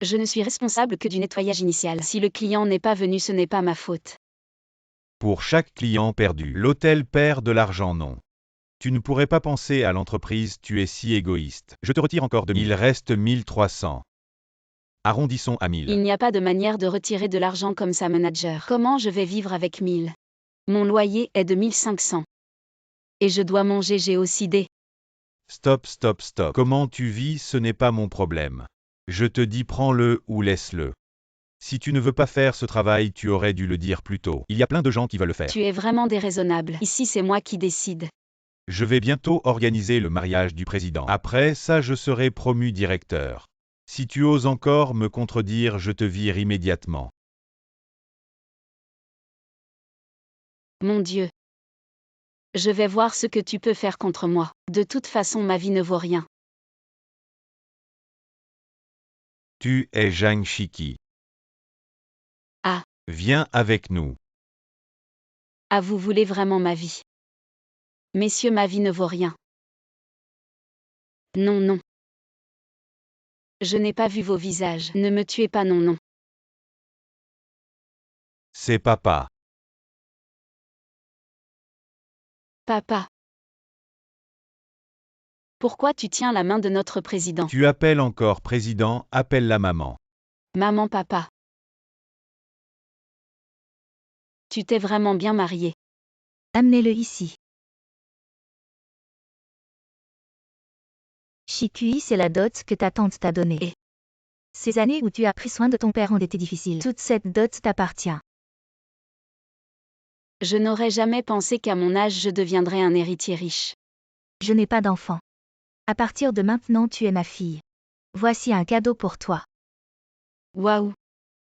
Je ne suis responsable que du nettoyage initial. Si le client n'est pas venu, ce n'est pas ma faute. Pour chaque client perdu, l'hôtel perd de l'argent, non. Tu ne pourrais pas penser à l'entreprise, tu es si égoïste. Je te retire encore 2000. Il reste 1300. Arrondissons à 1000. Il n'y a pas de manière de retirer de l'argent comme ça, manager. Comment je vais vivre avec 1000? Mon loyer est de 1500. Et je dois manger, j'ai aussi des... Stop, stop, stop. Comment tu vis, ce n'est pas mon problème. Je te dis prends-le ou laisse-le. Si tu ne veux pas faire ce travail, tu aurais dû le dire plus tôt. Il y a plein de gens qui veulent le faire. Tu es vraiment déraisonnable. Ici, c'est moi qui décide. Je vais bientôt organiser le mariage du président. Après ça, je serai promu directeur. Si tu oses encore me contredire, je te vire immédiatement. Mon Dieu. Je vais voir ce que tu peux faire contre moi. De toute façon, ma vie ne vaut rien. Tu es Zhang Shiki. Ah. Viens avec nous. Ah, vous voulez vraiment ma vie? Messieurs, ma vie ne vaut rien. Non, non. Je n'ai pas vu vos visages. Ne me tuez pas, non, non. C'est papa. Papa. Pourquoi tu tiens la main de notre président? Tu appelles encore président, appelle la maman. Maman, papa. Tu t'es vraiment bien marié. Amenez-le ici. Shikui, c'est la dot que ta tante t'a donnée. Et ces années où tu as pris soin de ton père ont été difficiles. Toute cette dot t'appartient. je n'aurais jamais pensé qu'à mon âge je deviendrais un héritier riche. Je n'ai pas d'enfant. À partir de maintenant, tu es ma fille. Voici un cadeau pour toi. Waouh!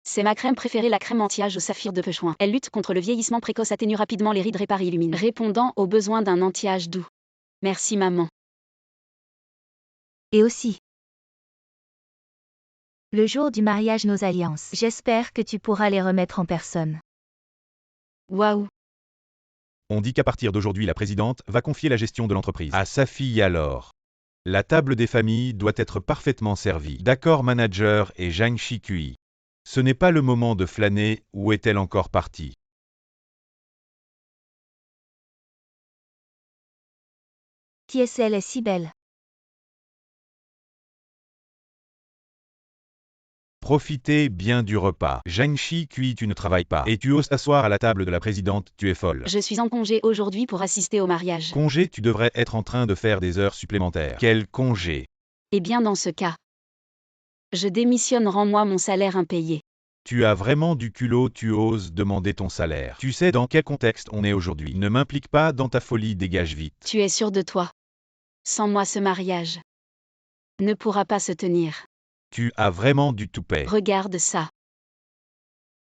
C'est ma crème préférée, la crème anti-âge au saphir de Pechouin. Elle lutte contre le vieillissement précoce, atténue rapidement les rides, répare et illumine, répondant aux besoins d'un anti-âge doux. Merci maman. Et aussi, le jour du mariage, nos alliances. J'espère que tu pourras les remettre en personne. Waouh! On dit qu'à partir d'aujourd'hui, la présidente va confier la gestion de l'entreprise à sa fille alors. La table des familles doit être parfaitement servie. D'accord, manager et Zhang Shikui. Ce n'est pas le moment de flâner, où est-elle encore partie? Qui est-ce, elle est si belle? Profitez bien du repas. Zhang Shikui, tu ne travailles pas. Et tu oses t'asseoir à la table de la présidente, tu es folle. Je suis en congé aujourd'hui pour assister au mariage. Congé, tu devrais être en train de faire des heures supplémentaires. Quel congé? Eh bien dans ce cas, je démissionne, rends-moi mon salaire impayé. Tu as vraiment du culot, tu oses demander ton salaire. Tu sais dans quel contexte on est aujourd'hui. Ne m'implique pas dans ta folie, dégage vite. Tu es sûr de toi? Sans moi ce mariage ne pourra pas se tenir. Tu as vraiment du toupet. Regarde ça.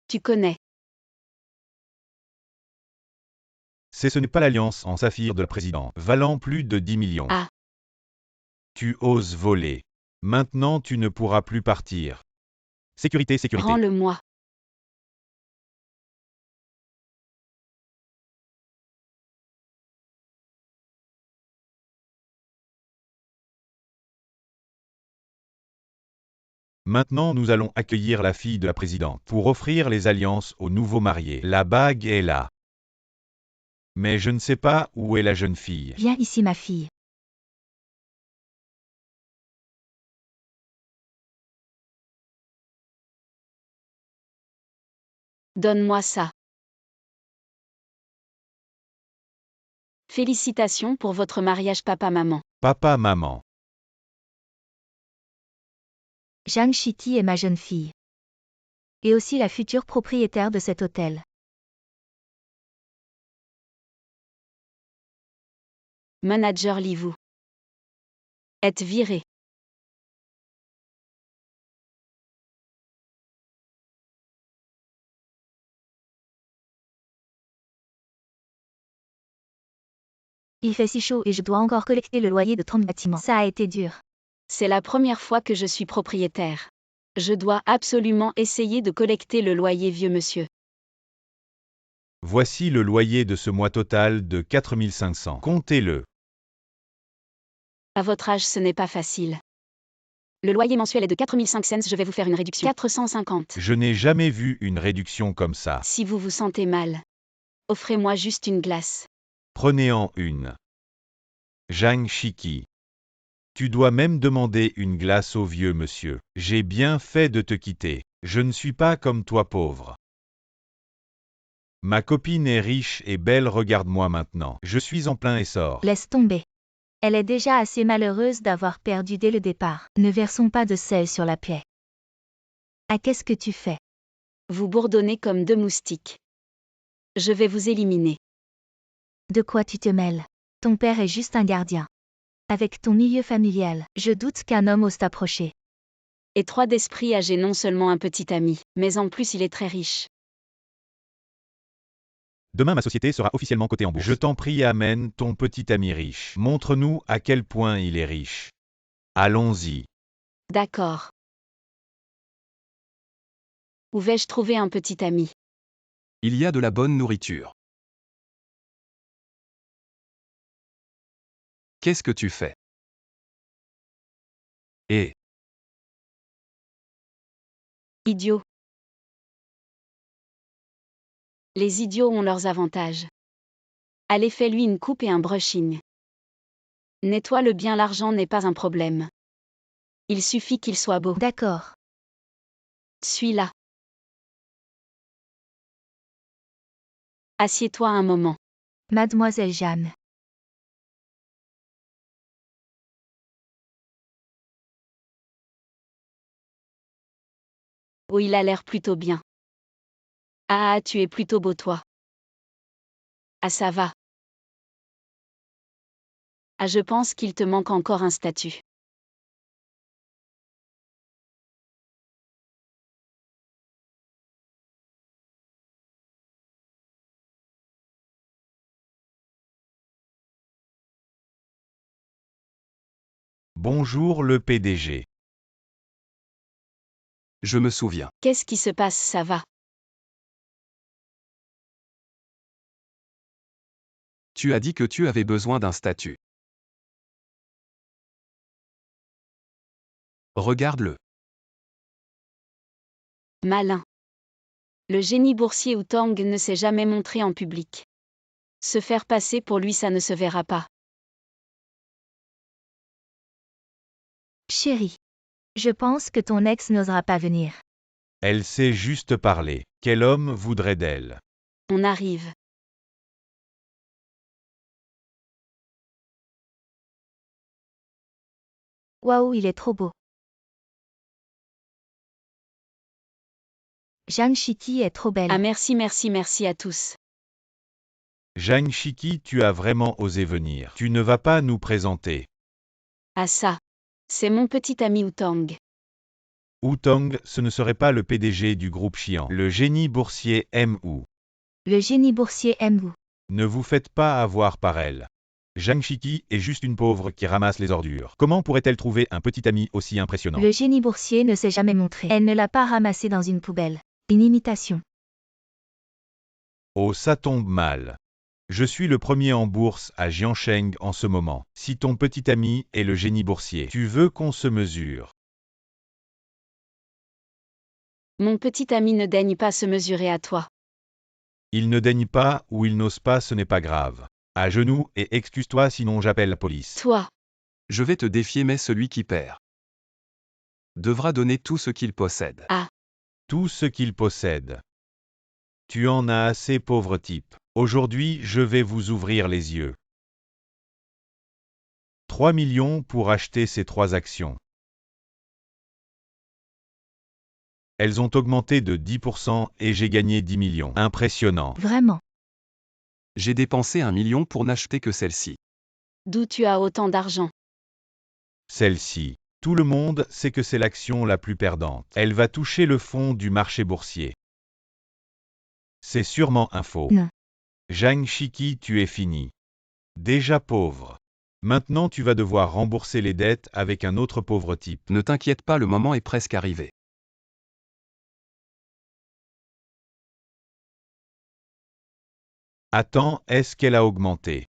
Tu connais. Ce n'est pas l'alliance en saphir de la présidente, valant plus de 10 millions. Ah. Tu oses voler. Maintenant tu ne pourras plus partir. Sécurité, sécurité. Rends-le-moi. Maintenant nous allons accueillir la fille de la présidente pour offrir les alliances aux nouveaux mariés. La bague est là. Mais je ne sais pas où est la jeune fille. Viens ici ma fille. Donne-moi ça. Félicitations pour votre mariage papa-maman. Papa, maman. Zhang Shiti est ma jeune fille. Et aussi la future propriétaire de cet hôtel. Manager Livu. Êtes viré. Il fait si chaud et je dois encore collecter le loyer de 30 bâtiments. Ça a été dur. C'est la première fois que je suis propriétaire. Je dois absolument essayer de collecter le loyer, vieux monsieur. Voici le loyer de ce mois total de 4500. Comptez-le. À votre âge, ce n'est pas facile. Le loyer mensuel est de 4500 cents, je vais vous faire une réduction. 450. Je n'ai jamais vu une réduction comme ça. Si vous vous sentez mal, offrez-moi juste une glace. Prenez-en une. Zhang Shiki. Tu dois même demander une glace au vieux monsieur. J'ai bien fait de te quitter. Je ne suis pas comme toi pauvre. Ma copine est riche et belle, regarde-moi maintenant. Je suis en plein essor. Laisse tomber. Elle est déjà assez malheureuse d'avoir perdu dès le départ. Ne versons pas de sel sur la plaie. Ah, qu'est-ce que tu fais? Vous bourdonnez comme deux moustiques. Je vais vous éliminer. De quoi tu te mêles? Ton père est juste un gardien. Avec ton milieu familial, je doute qu'un homme ose t'approcher. Étroit d'esprit âgé, non seulement un petit ami, mais en plus il est très riche. Demain ma société sera officiellement cotée en bourse. Je t'en prie, amène ton petit ami riche. Montre-nous à quel point il est riche. Allons-y. D'accord. Où vais-je trouver un petit ami? Il y a de la bonne nourriture. Qu'est-ce que tu fais? Eh, Idiot. Les idiots ont leurs avantages. Allez, fais-lui une coupe et un brushing. Nettoie-le bien, l'argent n'est pas un problème. Il suffit qu'il soit beau. D'accord. Suis-là. Assieds-toi un moment. Mademoiselle Jeanne. Oh, il a l'air plutôt bien. Ah, tu es plutôt beau, toi. Ah, ça va. Ah, je pense qu'il te manque encore un statut. Bonjour le PDG. je me souviens. Qu'est-ce qui se passe, ça va? Tu as dit que tu avais besoin d'un statut. Regarde-le. Malin. Le génie boursier Wu Tang ne s'est jamais montré en public. Se faire passer pour lui, ça ne se verra pas. Chérie. Je pense que ton ex n'osera pas venir. Elle sait juste parler. Quel homme voudrait d'elle? On arrive. Waouh, il est trop beau. Jeanne Chiki est trop belle. Ah merci merci merci à tous. Zhang Shiki, tu as vraiment osé venir. Tu ne vas pas nous présenter. Ah ça. C'est mon petit ami Outang. Outang, ce ne serait pas le PDG du groupe Xi'an. Le génie boursier MU. Le génie boursier aime vous. Ne vous faites pas avoir par elle. Zhang Shiki est juste une pauvre qui ramasse les ordures. Comment pourrait-elle trouver un petit ami aussi impressionnant? Le génie boursier ne s'est jamais montré. Elle ne l'a pas ramassé dans une poubelle. Une imitation. Oh, ça tombe mal. Je suis le premier en bourse à Jiansheng en ce moment. Si ton petit ami est le génie boursier, tu veux qu'on se mesure. Mon petit ami ne daigne pas se mesurer à toi. Il ne daigne pas ou il n'ose pas, ce n'est pas grave. À genoux et excuse-toi sinon j'appelle la police. Toi. Je vais te défier, mais celui qui perd devra donner tout ce qu'il possède. Tout ce qu'il possède. Tu en as assez, pauvre type. Aujourd'hui, je vais vous ouvrir les yeux. 3 millions pour acheter ces 3 actions. Elles ont augmenté de 10% et j'ai gagné 10 millions. Impressionnant. Vraiment. J'ai dépensé 1 million pour n'acheter que celle-ci. D'où tu as autant d'argent? Celle-ci. Tout le monde sait que c'est l'action la plus perdante. Elle va toucher le fond du marché boursier. C'est sûrement un faux. Non. Zhang Shiki, tu es fini. Déjà pauvre. Maintenant tu vas devoir rembourser les dettes avec un autre pauvre type. Ne t'inquiète pas, le moment est presque arrivé. Attends, est-ce qu'elle a augmenté?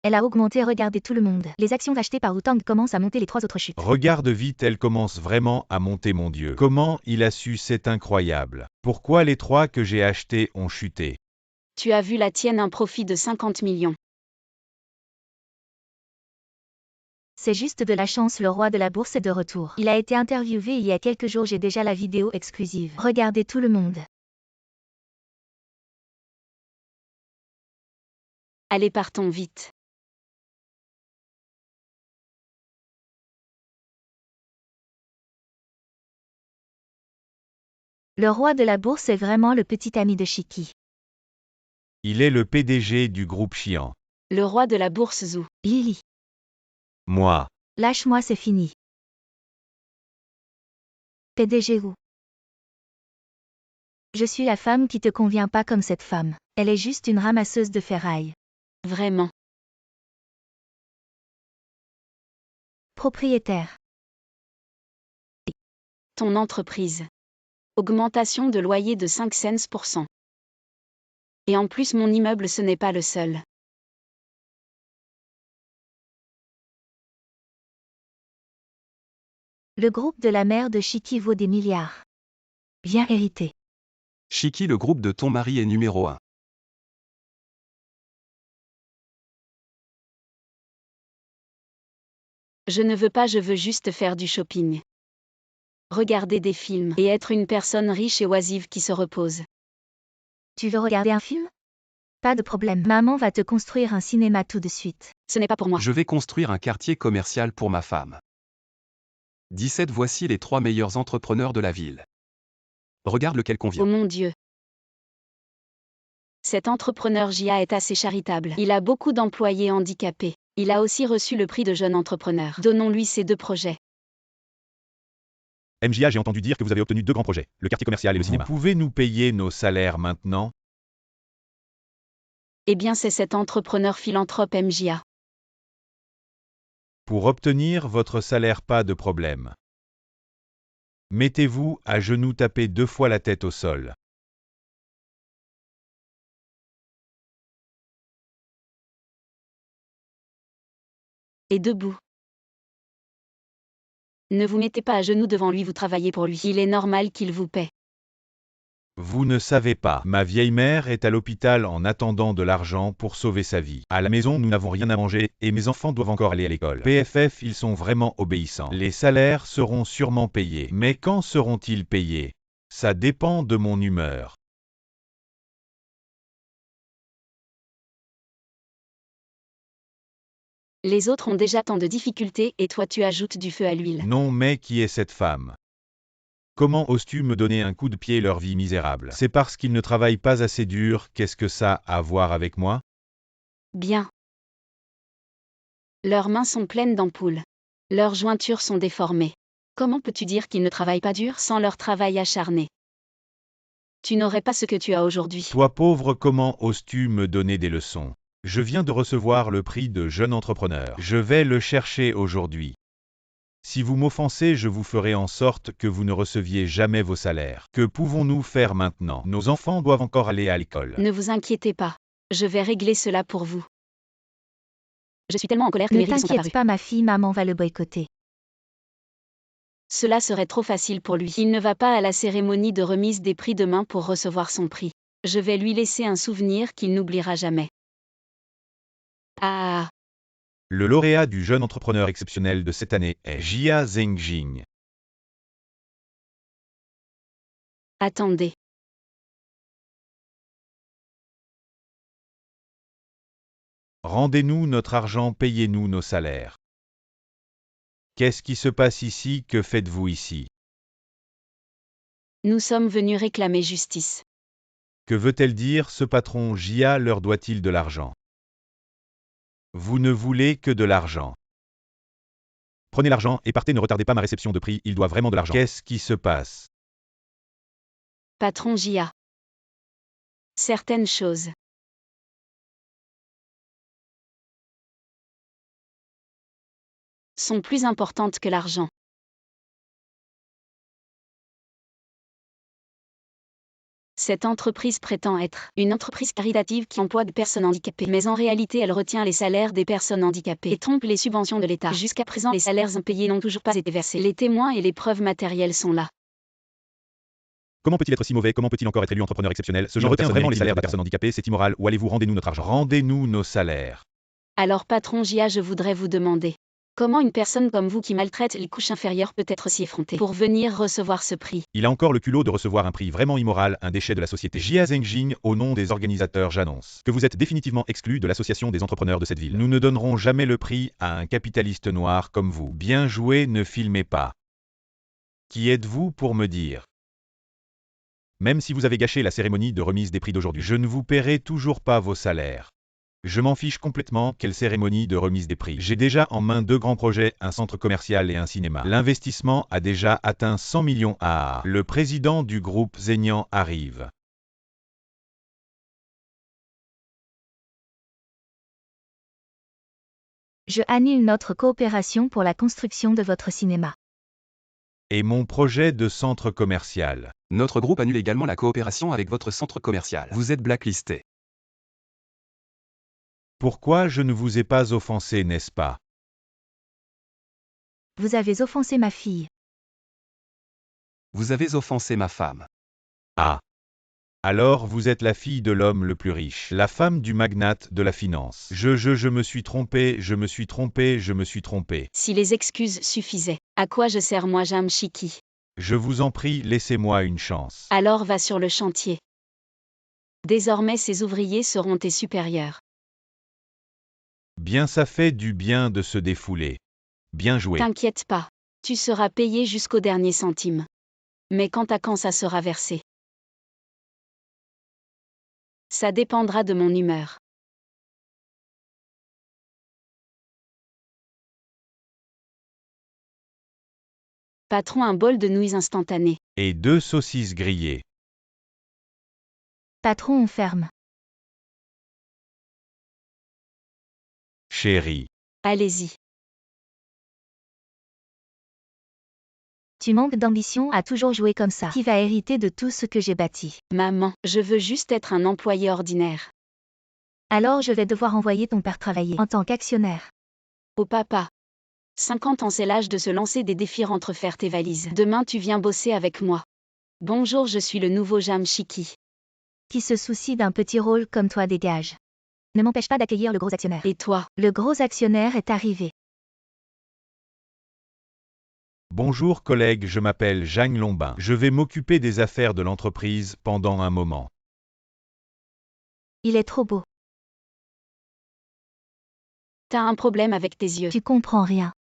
Elle a augmenté, regardez tout le monde. Les actions achetées par Outang commencent à monter, les 3 autres chutent. Regarde vite, elle commence vraiment à monter, mon Dieu. Comment il a su, c'est incroyable. Pourquoi les 3 que j'ai achetés ont chuté? Tu as vu la tienne, un profit de 50 millions. C'est juste de la chance, le roi de la bourse est de retour. Il a été interviewé il y a quelques jours, j'ai déjà la vidéo exclusive. Regardez tout le monde. Allez, partons vite. Le roi de la bourse est vraiment le petit ami de Chiki. Il est le PDG du groupe Xi'an. Le roi de la bourse Zhou. Lily. Moi. Lâche-moi, c'est fini. PDG où? Je suis la femme qui te convient pas comme cette femme. Elle est juste une ramasseuse de ferraille. Vraiment. Propriétaire. Ton entreprise. Augmentation de loyer de 5 cents pour cent. Et en plus, mon immeuble, ce n'est pas le seul. Le groupe de la mère de Chiki vaut des milliards. Bien hérité. Chiki, le groupe de ton mari est numéro 1. Je ne veux pas, je veux juste faire du shopping. Regarder des films et être une personne riche et oisive qui se repose. Tu veux regarder un film? Pas de problème, maman va te construire un cinéma tout de suite. Ce n'est pas pour moi. Je vais construire un quartier commercial pour ma femme. 17. Voici les 3 meilleurs entrepreneurs de la ville. Regarde lequel Oh convient. mon Dieu. Cet entrepreneur Jia est assez charitable. Il a beaucoup d'employés handicapés. Il a aussi reçu le prix de jeune entrepreneur. Donnons-lui ces 2 projets. MJA, j'ai entendu dire que vous avez obtenu 2 grands projets, le quartier commercial et le cinéma. Vous pouvez nous payer nos salaires maintenant? Eh bien, c'est cet entrepreneur philanthrope MJA. Pour obtenir votre salaire, pas de problème. Mettez-vous à genoux, tapez 2 fois la tête au sol. Et debout. Ne vous mettez pas à genoux devant lui, vous travaillez pour lui. Il est normal qu'il vous paie. Vous ne savez pas, ma vieille mère est à l'hôpital en attendant de l'argent pour sauver sa vie. À la maison, nous n'avons rien à manger, et mes enfants doivent encore aller à l'école. PFF, ils sont vraiment obéissants. Les salaires seront sûrement payés. Mais quand seront-ils payés? Ça dépend de mon humeur. Les autres ont déjà tant de difficultés et toi tu ajoutes du feu à l'huile. Non, mais qui est cette femme? Comment oses-tu me donner un coup de pied leur vie misérable? C'est parce qu'ils ne travaillent pas assez dur, qu'est-ce que ça a à voir avec moi? Bien. Leurs mains sont pleines d'ampoules. Leurs jointures sont déformées. Comment peux-tu dire qu'ils ne travaillent pas dur sans leur travail acharné? Tu n'aurais pas ce que tu as aujourd'hui. Toi pauvre, comment oses-tu me donner des leçons? Je viens de recevoir le prix de jeune entrepreneur. Je vais le chercher aujourd'hui. Si vous m'offensez, je vous ferai en sorte que vous ne receviez jamais vos salaires. Que pouvons-nous faire maintenant? Nos enfants doivent encore aller à l'école. Ne vous inquiétez pas. Je vais régler cela pour vous. Je suis tellement en colère que Ne mes rides sont t'inquiète apparues. pas ma fille, maman va le boycotter. Cela serait trop facile pour lui. Il ne va pas à la cérémonie de remise des prix demain pour recevoir son prix. Je vais lui laisser un souvenir qu'il n'oubliera jamais. Ah, Le lauréat du jeune entrepreneur exceptionnel de cette année est Jia Zhengjing. attendez. Rendez-nous notre argent, payez-nous nos salaires. Qu'est-ce qui se passe ici? Que faites-vous ici? Nous sommes venus réclamer justice. Que veut-elle dire? Ce patron Jia leur doit-il de l'argent? Vous ne voulez que de l'argent. Prenez l'argent et partez, ne retardez pas ma réception de prix, il doit vraiment de l'argent. Qu'est-ce qui se passe? Patron Jia. Certaines choses. Sont plus importantes que l'argent. Cette entreprise prétend être une entreprise caritative qui emploie des personnes handicapées, mais en réalité elle retient les salaires des personnes handicapées et trompe les subventions de l'État. Jusqu'à présent, les salaires impayés n'ont toujours pas été versés. Les témoins et les preuves matérielles sont là. Comment peut-il être si mauvais? Comment peut-il encore être élu entrepreneur exceptionnel? Ce genre retient vraiment les salaires des personnes handicapées, c'est immoral. Où allez-vous? Rendez-nous notre argent. Rendez-nous nos salaires. Alors patron Jia, je voudrais vous demander, comment une personne comme vous qui maltraite les couches inférieures peut être si effrontée pour venir recevoir ce prix? Il a encore le culot de recevoir un prix vraiment immoral, un déchet de la société. Jia Zhengjing, au nom des organisateurs, j'annonce que vous êtes définitivement exclu de l'association des entrepreneurs de cette ville. Nous ne donnerons jamais le prix à un capitaliste noir comme vous. Bien joué, ne filmez pas. Qui êtes-vous pour me dire? Même si vous avez gâché la cérémonie de remise des prix d'aujourd'hui, je ne vous paierai toujours pas vos salaires. Je m'en fiche complètement, quelle cérémonie de remise des prix. J'ai déjà en main 2 grands projets, un centre commercial et un cinéma. L'investissement a déjà atteint 100 millions. Ah, le président du groupe Zenian arrive. Je annule notre coopération pour la construction de votre cinéma. Et mon projet de centre commercial. Notre groupe annule également la coopération avec votre centre commercial. Vous êtes blacklisté. Pourquoi je ne vous ai pas offensé, n'est-ce pas? Vous avez offensé ma fille. Vous avez offensé ma femme. Ah. Alors vous êtes la fille de l'homme le plus riche, la femme du magnate de la finance. Je me suis trompé, je me suis trompé, je me suis trompé. Si les excuses suffisaient, à quoi je sers moi Jamshiki? Je vous en prie, laissez-moi une chance. Alors va sur le chantier. Désormais ces ouvriers seront tes supérieurs. Bien, ça fait du bien de se défouler. Bien joué. T'inquiète pas, tu seras payé jusqu'au dernier centime. Mais quant à quand ça sera versé, ça dépendra de mon humeur. Patron, un bol de nouilles instantanées. Et 2 saucisses grillées. Patron, on ferme. Chérie. Allez-y. Tu manques d'ambition à toujours jouer comme ça. Qui va hériter de tout ce que j'ai bâti? Maman, je veux juste être un employé ordinaire. Alors je vais devoir envoyer ton père travailler en tant qu'actionnaire. Oh papa. 50 ans, c'est l'âge de se lancer des défis, rentre faire tes valises. Demain tu viens bosser avec moi. Bonjour, je suis le nouveau Jamshiki. Qui se soucie d'un petit rôle comme toi, dégage. Ne m'empêche pas d'accueillir le gros actionnaire. Et toi? Le gros actionnaire est arrivé. Bonjour collègue, je m'appelle Jeanne Lombin. Je vais m'occuper des affaires de l'entreprise pendant un moment. Il est trop beau. T'as un problème avec tes yeux. Tu comprends rien.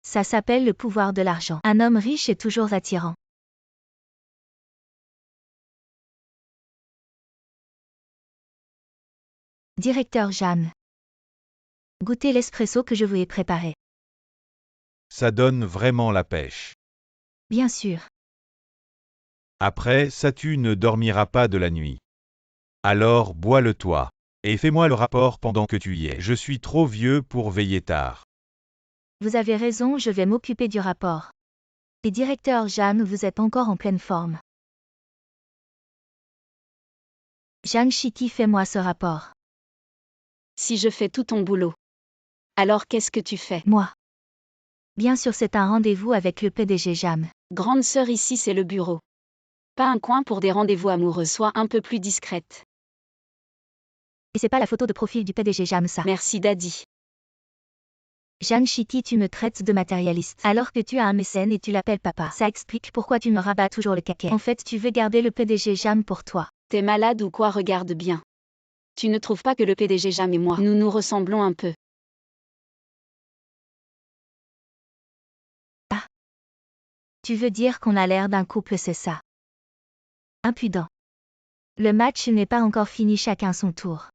Ça s'appelle le pouvoir de l'argent. Un homme riche est toujours attirant. Directeur Jeanne. Goûtez l'espresso que je vous ai préparé. Ça donne vraiment la pêche. Bien sûr. Après ça tu ne dormiras pas de la nuit. Alors bois-le toi. Et fais-moi le rapport pendant que tu y es. Je suis trop vieux pour veiller tard. Vous avez raison, je vais m'occuper du rapport. Et directeur Jeanne, vous êtes encore en pleine forme. Jeanne Chitty, fais-moi ce rapport. Si je fais tout ton boulot. Alors qu'est-ce que tu fais? Moi. Bien sûr, c'est un rendez-vous avec le PDG Jeanne. Grande sœur, ici c'est le bureau. Pas un coin pour des rendez-vous amoureux, sois un peu plus discrète. Et c'est pas la photo de profil du PDG Jeanne, ça. Merci Daddy. Jeanne Chitty, tu me traites de matérialiste. Alors que tu as un mécène et tu l'appelles papa. Ça explique pourquoi tu me rabats toujours le caquet. En fait, tu veux garder le PDG Jeanne pour toi. T'es malade ou quoi? Regarde bien. Tu ne trouves pas que le PDG Jam et moi, nous nous ressemblons un peu? Ah. Tu veux dire qu'on a l'air d'un couple, c'est ça? Impudent. Le match n'est pas encore fini, chacun son tour.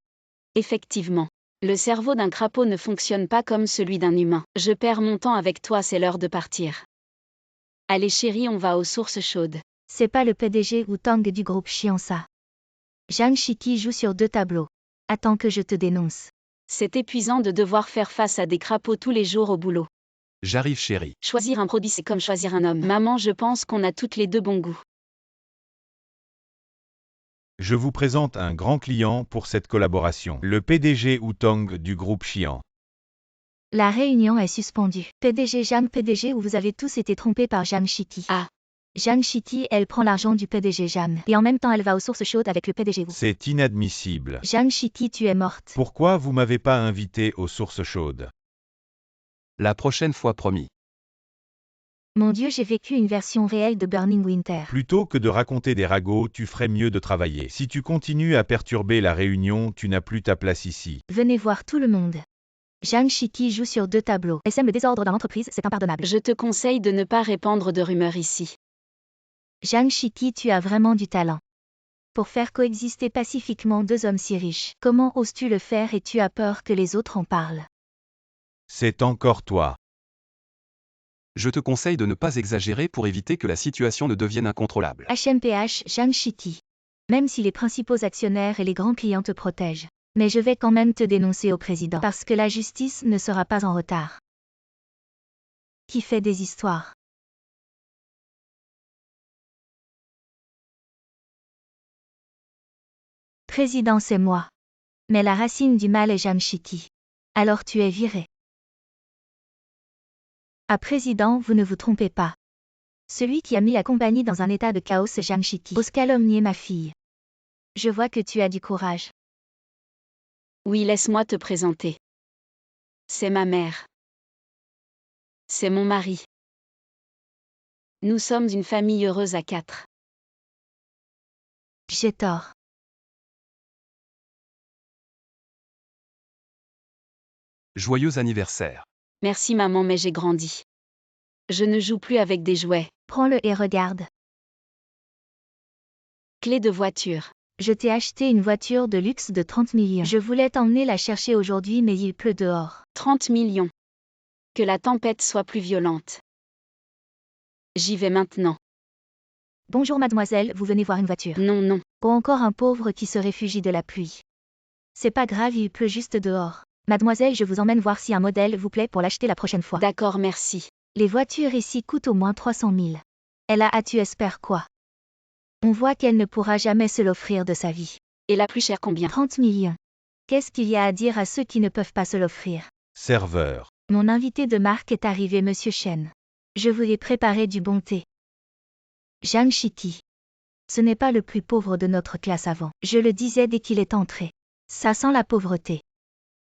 Effectivement. Le cerveau d'un crapaud ne fonctionne pas comme celui d'un humain. Je perds mon temps avec toi, c'est l'heure de partir. Allez chérie, on va aux sources chaudes. C'est pas le PDG ou Tang du groupe chiant ça. Jeanne Chitty joue sur 2 tableaux. Attends que je te dénonce. C'est épuisant de devoir faire face à des crapauds tous les jours au boulot. J'arrive chérie. Choisir un produit, c'est comme choisir un homme. Maman, je pense qu'on a toutes les deux bon goût. Je vous présente un grand client pour cette collaboration, le PDG Outong du groupe Xian. La réunion est suspendue. PDG Jeanne, PDG, où vous avez tous été trompés par Jeanne Chitty. Ah. Jeanne Chitty, elle prend l'argent du PDG Jeanne. Et en même temps, elle va aux sources chaudes avec le PDG. C'est inadmissible. Jeanne Chitty, tu es morte. Pourquoi vous m'avez pas invité aux sources chaudes? La prochaine fois promis. Mon Dieu, j'ai vécu une version réelle de Burning Winter. Plutôt que de raconter des ragots, tu ferais mieux de travailler. Si tu continues à perturber la réunion, tu n'as plus ta place ici. Venez voir tout le monde. Jeanne Chitty joue sur 2 tableaux. SM le désordre dans l'entreprise, c'est impardonnable. Je te conseille de ne pas répandre de rumeurs ici. Jeanne Chitty, tu as vraiment du talent. Pour faire coexister pacifiquement 2 hommes si riches. Comment oses-tu le faire et tu as peur que les autres en parlent? C'est encore toi. Je te conseille de ne pas exagérer pour éviter que la situation ne devienne incontrôlable. HMPH, Jeanne Chitty. Même si les principaux actionnaires et les grands clients te protègent. Mais je vais quand même te dénoncer au président. Parce que la justice ne sera pas en retard. Qui fait des histoires? Président, c'est moi. Mais la racine du mal est Jeanne Chitty. Alors tu es viré. Ah président, vous ne vous trompez pas. Celui qui a mis la compagnie dans un état de chaos, c'est Jeanne Chitty. Ose calomnier ma fille. Je vois que tu as du courage. Oui, laisse-moi te présenter. C'est ma mère. C'est mon mari. Nous sommes une famille heureuse à 4. J'ai tort. Joyeux anniversaire. Merci maman, mais j'ai grandi. Je ne joue plus avec des jouets. Prends-le et regarde. Clé de voiture. Je t'ai acheté une voiture de luxe de 30 millions. Je voulais t'emmener la chercher aujourd'hui, mais il pleut dehors. 30 millions. Que la tempête soit plus violente. J'y vais maintenant. Bonjour mademoiselle, vous venez voir une voiture. Non, non. Ou encore un pauvre qui se réfugie de la pluie. C'est pas grave, il pleut juste dehors. Mademoiselle, je vous emmène voir si un modèle vous plaît pour l'acheter la prochaine fois. D'accord, merci. Les voitures ici coûtent au moins 300 000. Elle a ah, tu espères quoi? On voit qu'elle ne pourra jamais se l'offrir de sa vie. Et la plus chère combien? 30 millions. Qu'est-ce qu'il y a à dire à ceux qui ne peuvent pas se l'offrir? Serveur. Mon invité de marque est arrivé, monsieur Chen. Je vous ai préparé du bon thé. Jeanne Chitty. Ce n'est pas le plus pauvre de notre classe avant. Je le disais dès qu'il est entré. Ça sent la pauvreté.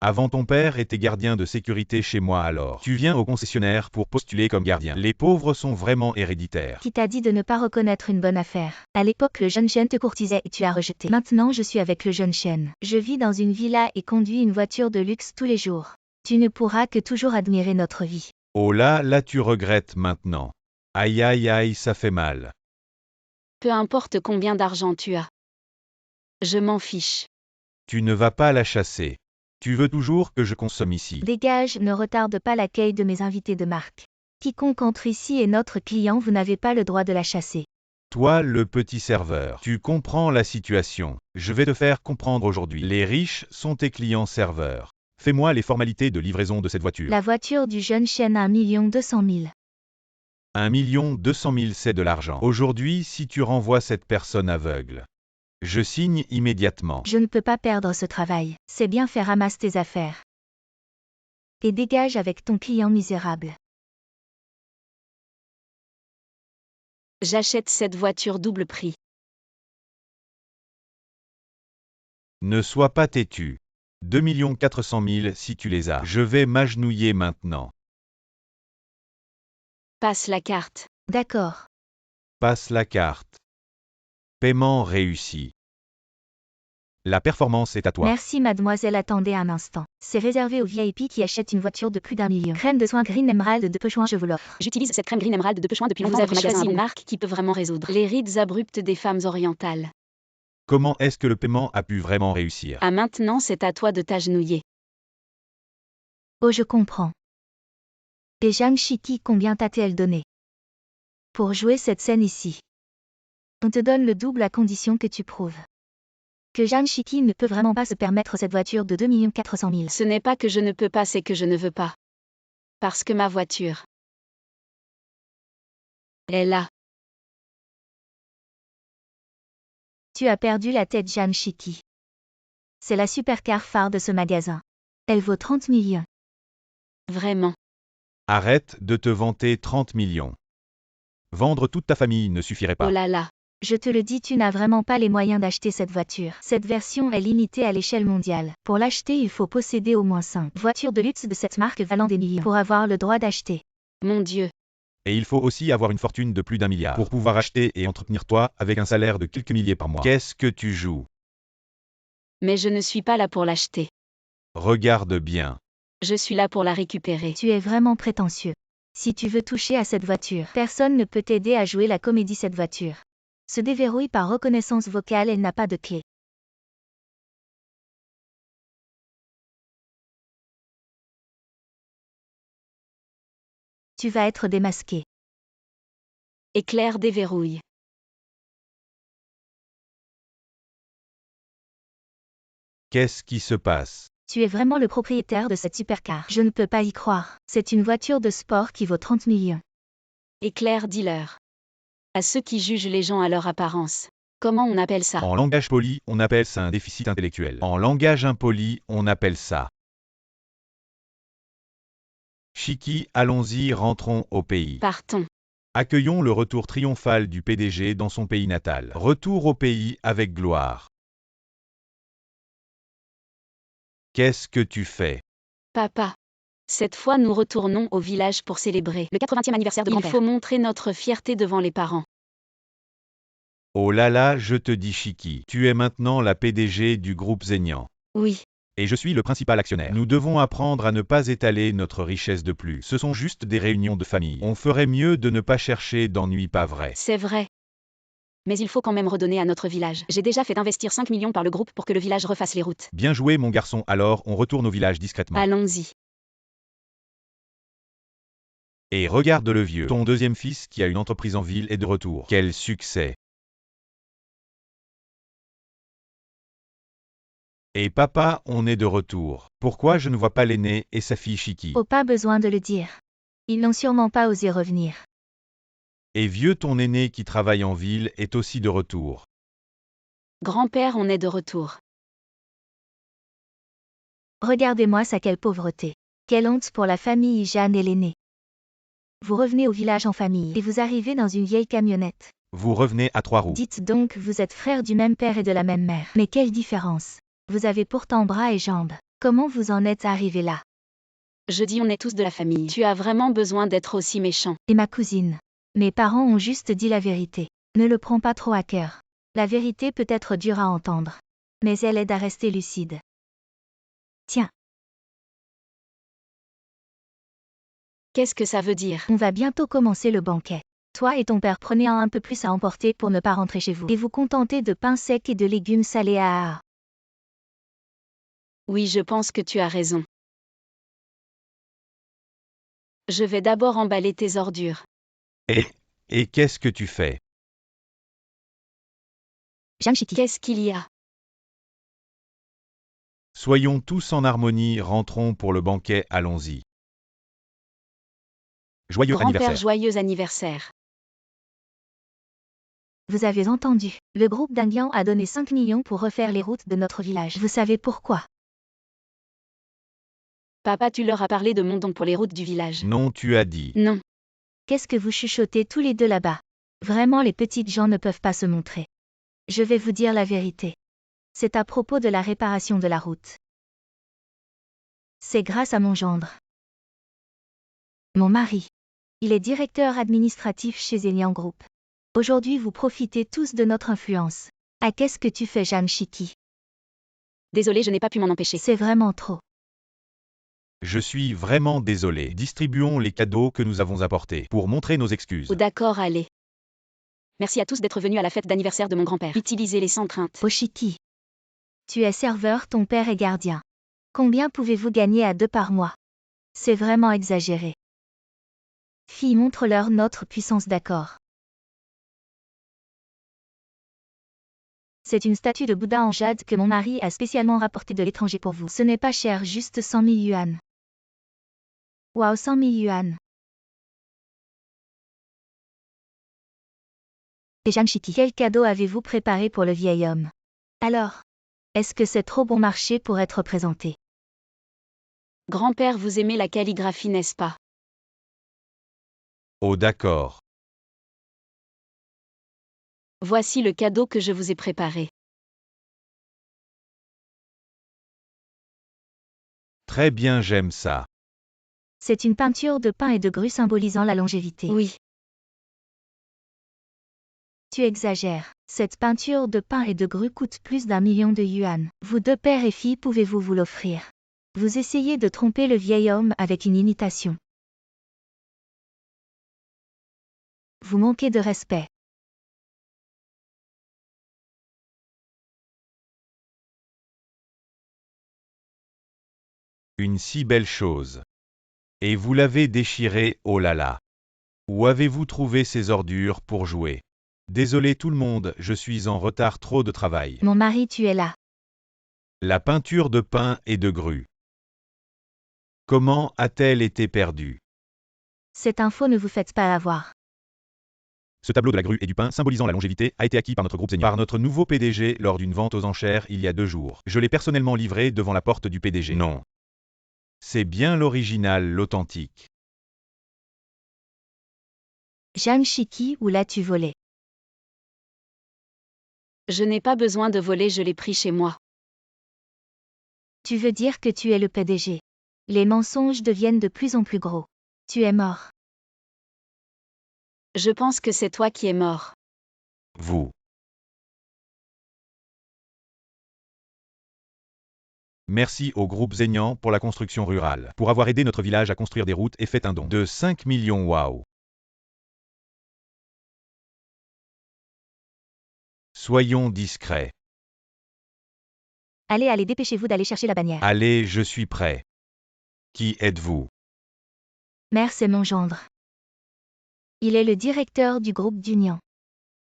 Avant ton père était gardien de sécurité chez moi alors. Tu viens au concessionnaire pour postuler comme gardien. Les pauvres sont vraiment héréditaires. Qui t'a dit de ne pas reconnaître une bonne affaire? À l'époque, le jeune Chen te courtisait et tu as rejeté. Maintenant, je suis avec le jeune Chen. Je vis dans une villa et conduis une voiture de luxe tous les jours. Tu ne pourras que toujours admirer notre vie. Oh là tu regrettes maintenant. Aïe aïe aïe, ça fait mal. Peu importe combien d'argent tu as. Je m'en fiche. Tu ne vas pas la chasser. Tu veux toujours que je consomme ici. Dégage, ne retarde pas l'accueil de mes invités de marque. Quiconque entre ici est notre client, vous n'avez pas le droit de la chasser. Toi, le petit serveur, tu comprends la situation. Je vais te faire comprendre aujourd'hui. Les riches sont tes clients serveurs. Fais-moi les formalités de livraison de cette voiture. La voiture du jeune chêne à 1 200 000. 1 200 000, c'est de l'argent. Aujourd'hui, si tu renvoies cette personne aveugle, je signe immédiatement. Je ne peux pas perdre ce travail. C'est bien fait, ramasse tes affaires. Et dégage avec ton client misérable. J'achète cette voiture double prix. Ne sois pas têtu. 2 400 000 si tu les as. Je vais m'agenouiller maintenant. Passe la carte. D'accord. Passe la carte. Paiement réussi. La performance est à toi. Merci mademoiselle, attendez un instant. C'est réservé aux VIP qui achètent une voiture de plus d'1 million. Crème de soin Green Emerald de Peuchon, je vous l'offre. J'utilise cette crème Green Emerald de Peuchon depuis longtemps. Vous avez Votre magasin choisi a une une marque qui peut vraiment résoudre les rides abruptes des femmes orientales. Comment est-ce que le paiement a pu vraiment réussir? Ah, maintenant c'est à toi de t'agenouiller. Oh, je comprends. Et Zhang Shiki, combien t'a-t-elle donné pour jouer cette scène ici? On te donne le double à condition que tu prouves que Zhang Shiki ne peut vraiment pas se permettre cette voiture de 2 400 000. Ce n'est pas que je ne peux pas, c'est que je ne veux pas. Parce que ma voiture est là. Tu as perdu la tête, Zhang Shiki. C'est la supercar phare de ce magasin. Elle vaut 30 millions. Vraiment. Arrête de te vanter 30 millions. Vendre toute ta famille ne suffirait pas. Oh là là. Je te le dis, tu n'as vraiment pas les moyens d'acheter cette voiture. Cette version est limitée à l'échelle mondiale. Pour l'acheter, il faut posséder au moins 5 voitures de luxe de cette marque valant des millions pour avoir le droit d'acheter. Mon Dieu. Et il faut aussi avoir une fortune de plus d'1 milliard pour pouvoir acheter et entretenir toi avec un salaire de quelques milliers par mois. Qu'est-ce que tu joues? Mais je ne suis pas là pour l'acheter. Regarde bien. Je suis là pour la récupérer. Tu es vraiment prétentieux. Si tu veux toucher à cette voiture, personne ne peut t'aider à jouer la comédie. Cette voiture se déverrouille par reconnaissance vocale, elle n'a pas de clé. Tu vas être démasqué. Éclair déverrouille. Qu'est-ce qui se passe? Tu es vraiment le propriétaire de cette supercar. Je ne peux pas y croire. C'est une voiture de sport qui vaut 30 millions. Éclair dealer. À ceux qui jugent les gens à leur apparence. Comment on appelle ça? En langage poli, on appelle ça un déficit intellectuel. En langage impoli, on appelle ça. Shiki, allons-y, rentrons au pays. Partons. Accueillons le retour triomphal du PDG dans son pays natal. Retour au pays avec gloire. Qu'est-ce que tu fais? Papa. Cette fois nous retournons au village pour célébrer le 80e anniversaire de grand-père. Il faut montrer notre fierté devant les parents. Oh là là, je te dis Shiki, tu es maintenant la PDG du groupe Zenian. Oui. Et je suis le principal actionnaire. Nous devons apprendre à ne pas étaler notre richesse de plus. Ce sont juste des réunions de famille. On ferait mieux de ne pas chercher d'ennuis, pas vrai? C'est vrai. Mais il faut quand même redonner à notre village. J'ai déjà fait d'investir 5 millions par le groupe pour que le village refasse les routes. Bien joué mon garçon, alors on retourne au village discrètement. Allons-y. Et regarde le vieux. Ton deuxième fils qui a une entreprise en ville est de retour. Quel succès! Et papa, on est de retour. Pourquoi je ne vois pas l'aîné et sa fille Shiki? Oh, pas besoin de le dire. Ils n'ont sûrement pas osé revenir. Et vieux, ton aîné qui travaille en ville est aussi de retour. Grand-père, on est de retour. Regardez-moi ça, quelle pauvreté. Quelle honte pour la famille Jeanne et l'aîné. Vous revenez au village en famille et vous arrivez dans une vieille camionnette. Vous revenez à 3 roues. Dites donc, vous êtes frères du même père et de la même mère. Mais quelle différence! Vous avez pourtant bras et jambes. Comment vous en êtes arrivé là? Je dis on est tous de la famille. Tu as vraiment besoin d'être aussi méchant. Et ma cousine. Mes parents ont juste dit la vérité. Ne le prends pas trop à cœur. La vérité peut être dure à entendre. Mais elle aide à rester lucide. Tiens. Qu'est-ce que ça veut dire? On va bientôt commencer le banquet. Toi et ton père prenez un peu plus à emporter pour ne pas rentrer chez vous. Et vous contentez de pain sec et de légumes salés à. Oui, je pense que tu as raison. Je vais d'abord emballer tes ordures. Et qu'est-ce que tu fais? Jamshiki. Qu'est-ce qu'il y a? Soyons tous en harmonie, rentrons pour le banquet, allons-y. Joyeux Grand-père, anniversaire. joyeux anniversaire. Vous avez entendu. Le groupe d'Indiens a donné 5 millions pour refaire les routes de notre village. Vous savez pourquoi? Papa, tu leur as parlé de mon don pour les routes du village. Non, tu as dit. Non. Qu'est-ce que vous chuchotez tous les deux là-bas? Vraiment, les petites gens ne peuvent pas se montrer. Je vais vous dire la vérité. C'est à propos de la réparation de la route. C'est grâce à mon gendre. Mon mari. Il est directeur administratif chez Elian Group. Aujourd'hui, vous profitez tous de notre influence. Ah, qu'est-ce que tu fais, Jamshiki? Désolé, je n'ai pas pu m'en empêcher. C'est vraiment trop. Je suis vraiment désolé. Distribuons les cadeaux que nous avons apportés pour montrer nos excuses. Oh, d'accord, allez. Merci à tous d'être venus à la fête d'anniversaire de mon grand-père. Utilisez-les sans crainte. Oshiki. Tu es serveur, ton père est gardien. Combien pouvez-vous gagner à 2 par mois? C'est vraiment exagéré. Fille, montre-leur notre puissance, d'accord. C'est une statue de Bouddha en jade que mon mari a spécialement rapportée de l'étranger pour vous. Ce n'est pas cher, juste 100 000 yuan. Waouh, 100 000 yuan. Et Jamshiki, quel cadeau avez-vous préparé pour le vieil homme? Alors, est-ce que c'est trop bon marché pour être présenté? Grand-père, vous aimez la calligraphie, n'est-ce pas? Oh d'accord. Voici le cadeau que je vous ai préparé. Très bien, j'aime ça. C'est une peinture de pain et de grue symbolisant la longévité. Oui. Tu exagères. Cette peinture de pain et de grue coûte plus d'1 million de yuan. Vous deux père et fille, pouvez-vous vous l'offrir? Vous essayez de tromper le vieil homme avec une imitation. Vous manquez de respect. Une si belle chose. Et vous l'avez déchiré, oh là là. Où avez-vous trouvé ces ordures pour jouer? Désolé tout le monde, je suis en retard, trop de travail. Mon mari, tu es là. La peinture de pain et de grue. Comment a-t-elle été perdue? Cette info, ne vous faites pas avoir. Ce tableau de la grue et du pain symbolisant la longévité a été acquis par notre groupe Zenia, par notre nouveau PDG lors d'une vente aux enchères il y a 2 jours. Je l'ai personnellement livré devant la porte du PDG. Non. C'est bien l'original, l'authentique. Jamshiki, où l'as-tu volé? Je n'ai pas besoin de voler, je l'ai pris chez moi. Tu veux dire que tu es le PDG. Les mensonges deviennent de plus en plus gros. Tu es mort. Je pense que c'est toi qui es mort. Vous. Merci au groupe Zenian pour la construction rurale, pour avoir aidé notre village à construire des routes et fait un don de 5 millions. Waouh. Soyons discrets. Allez, dépêchez-vous d'aller chercher la bannière. Allez, je suis prêt. Qui êtes-vous? Mère, c'est mon gendre. Il est le directeur du groupe d'Union.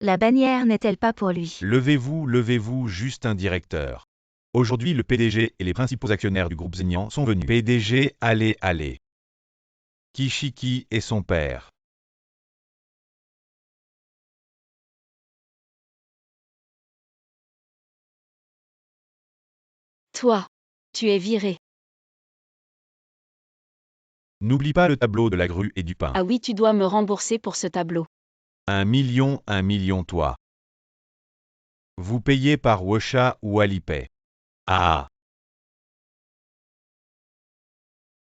La bannière n'est-elle pas pour lui? Levez-vous, juste un directeur. Aujourd'hui, le PDG et les principaux actionnaires du groupe Zenian sont venus. PDG, allez. Kishiki et son père. Toi. Tu es viré. N'oublie pas le tableau de la grue et du pain. Ah oui, tu dois me rembourser pour ce tableau. 1 million toi. Vous payez par Wosha ou Alipay. Ah.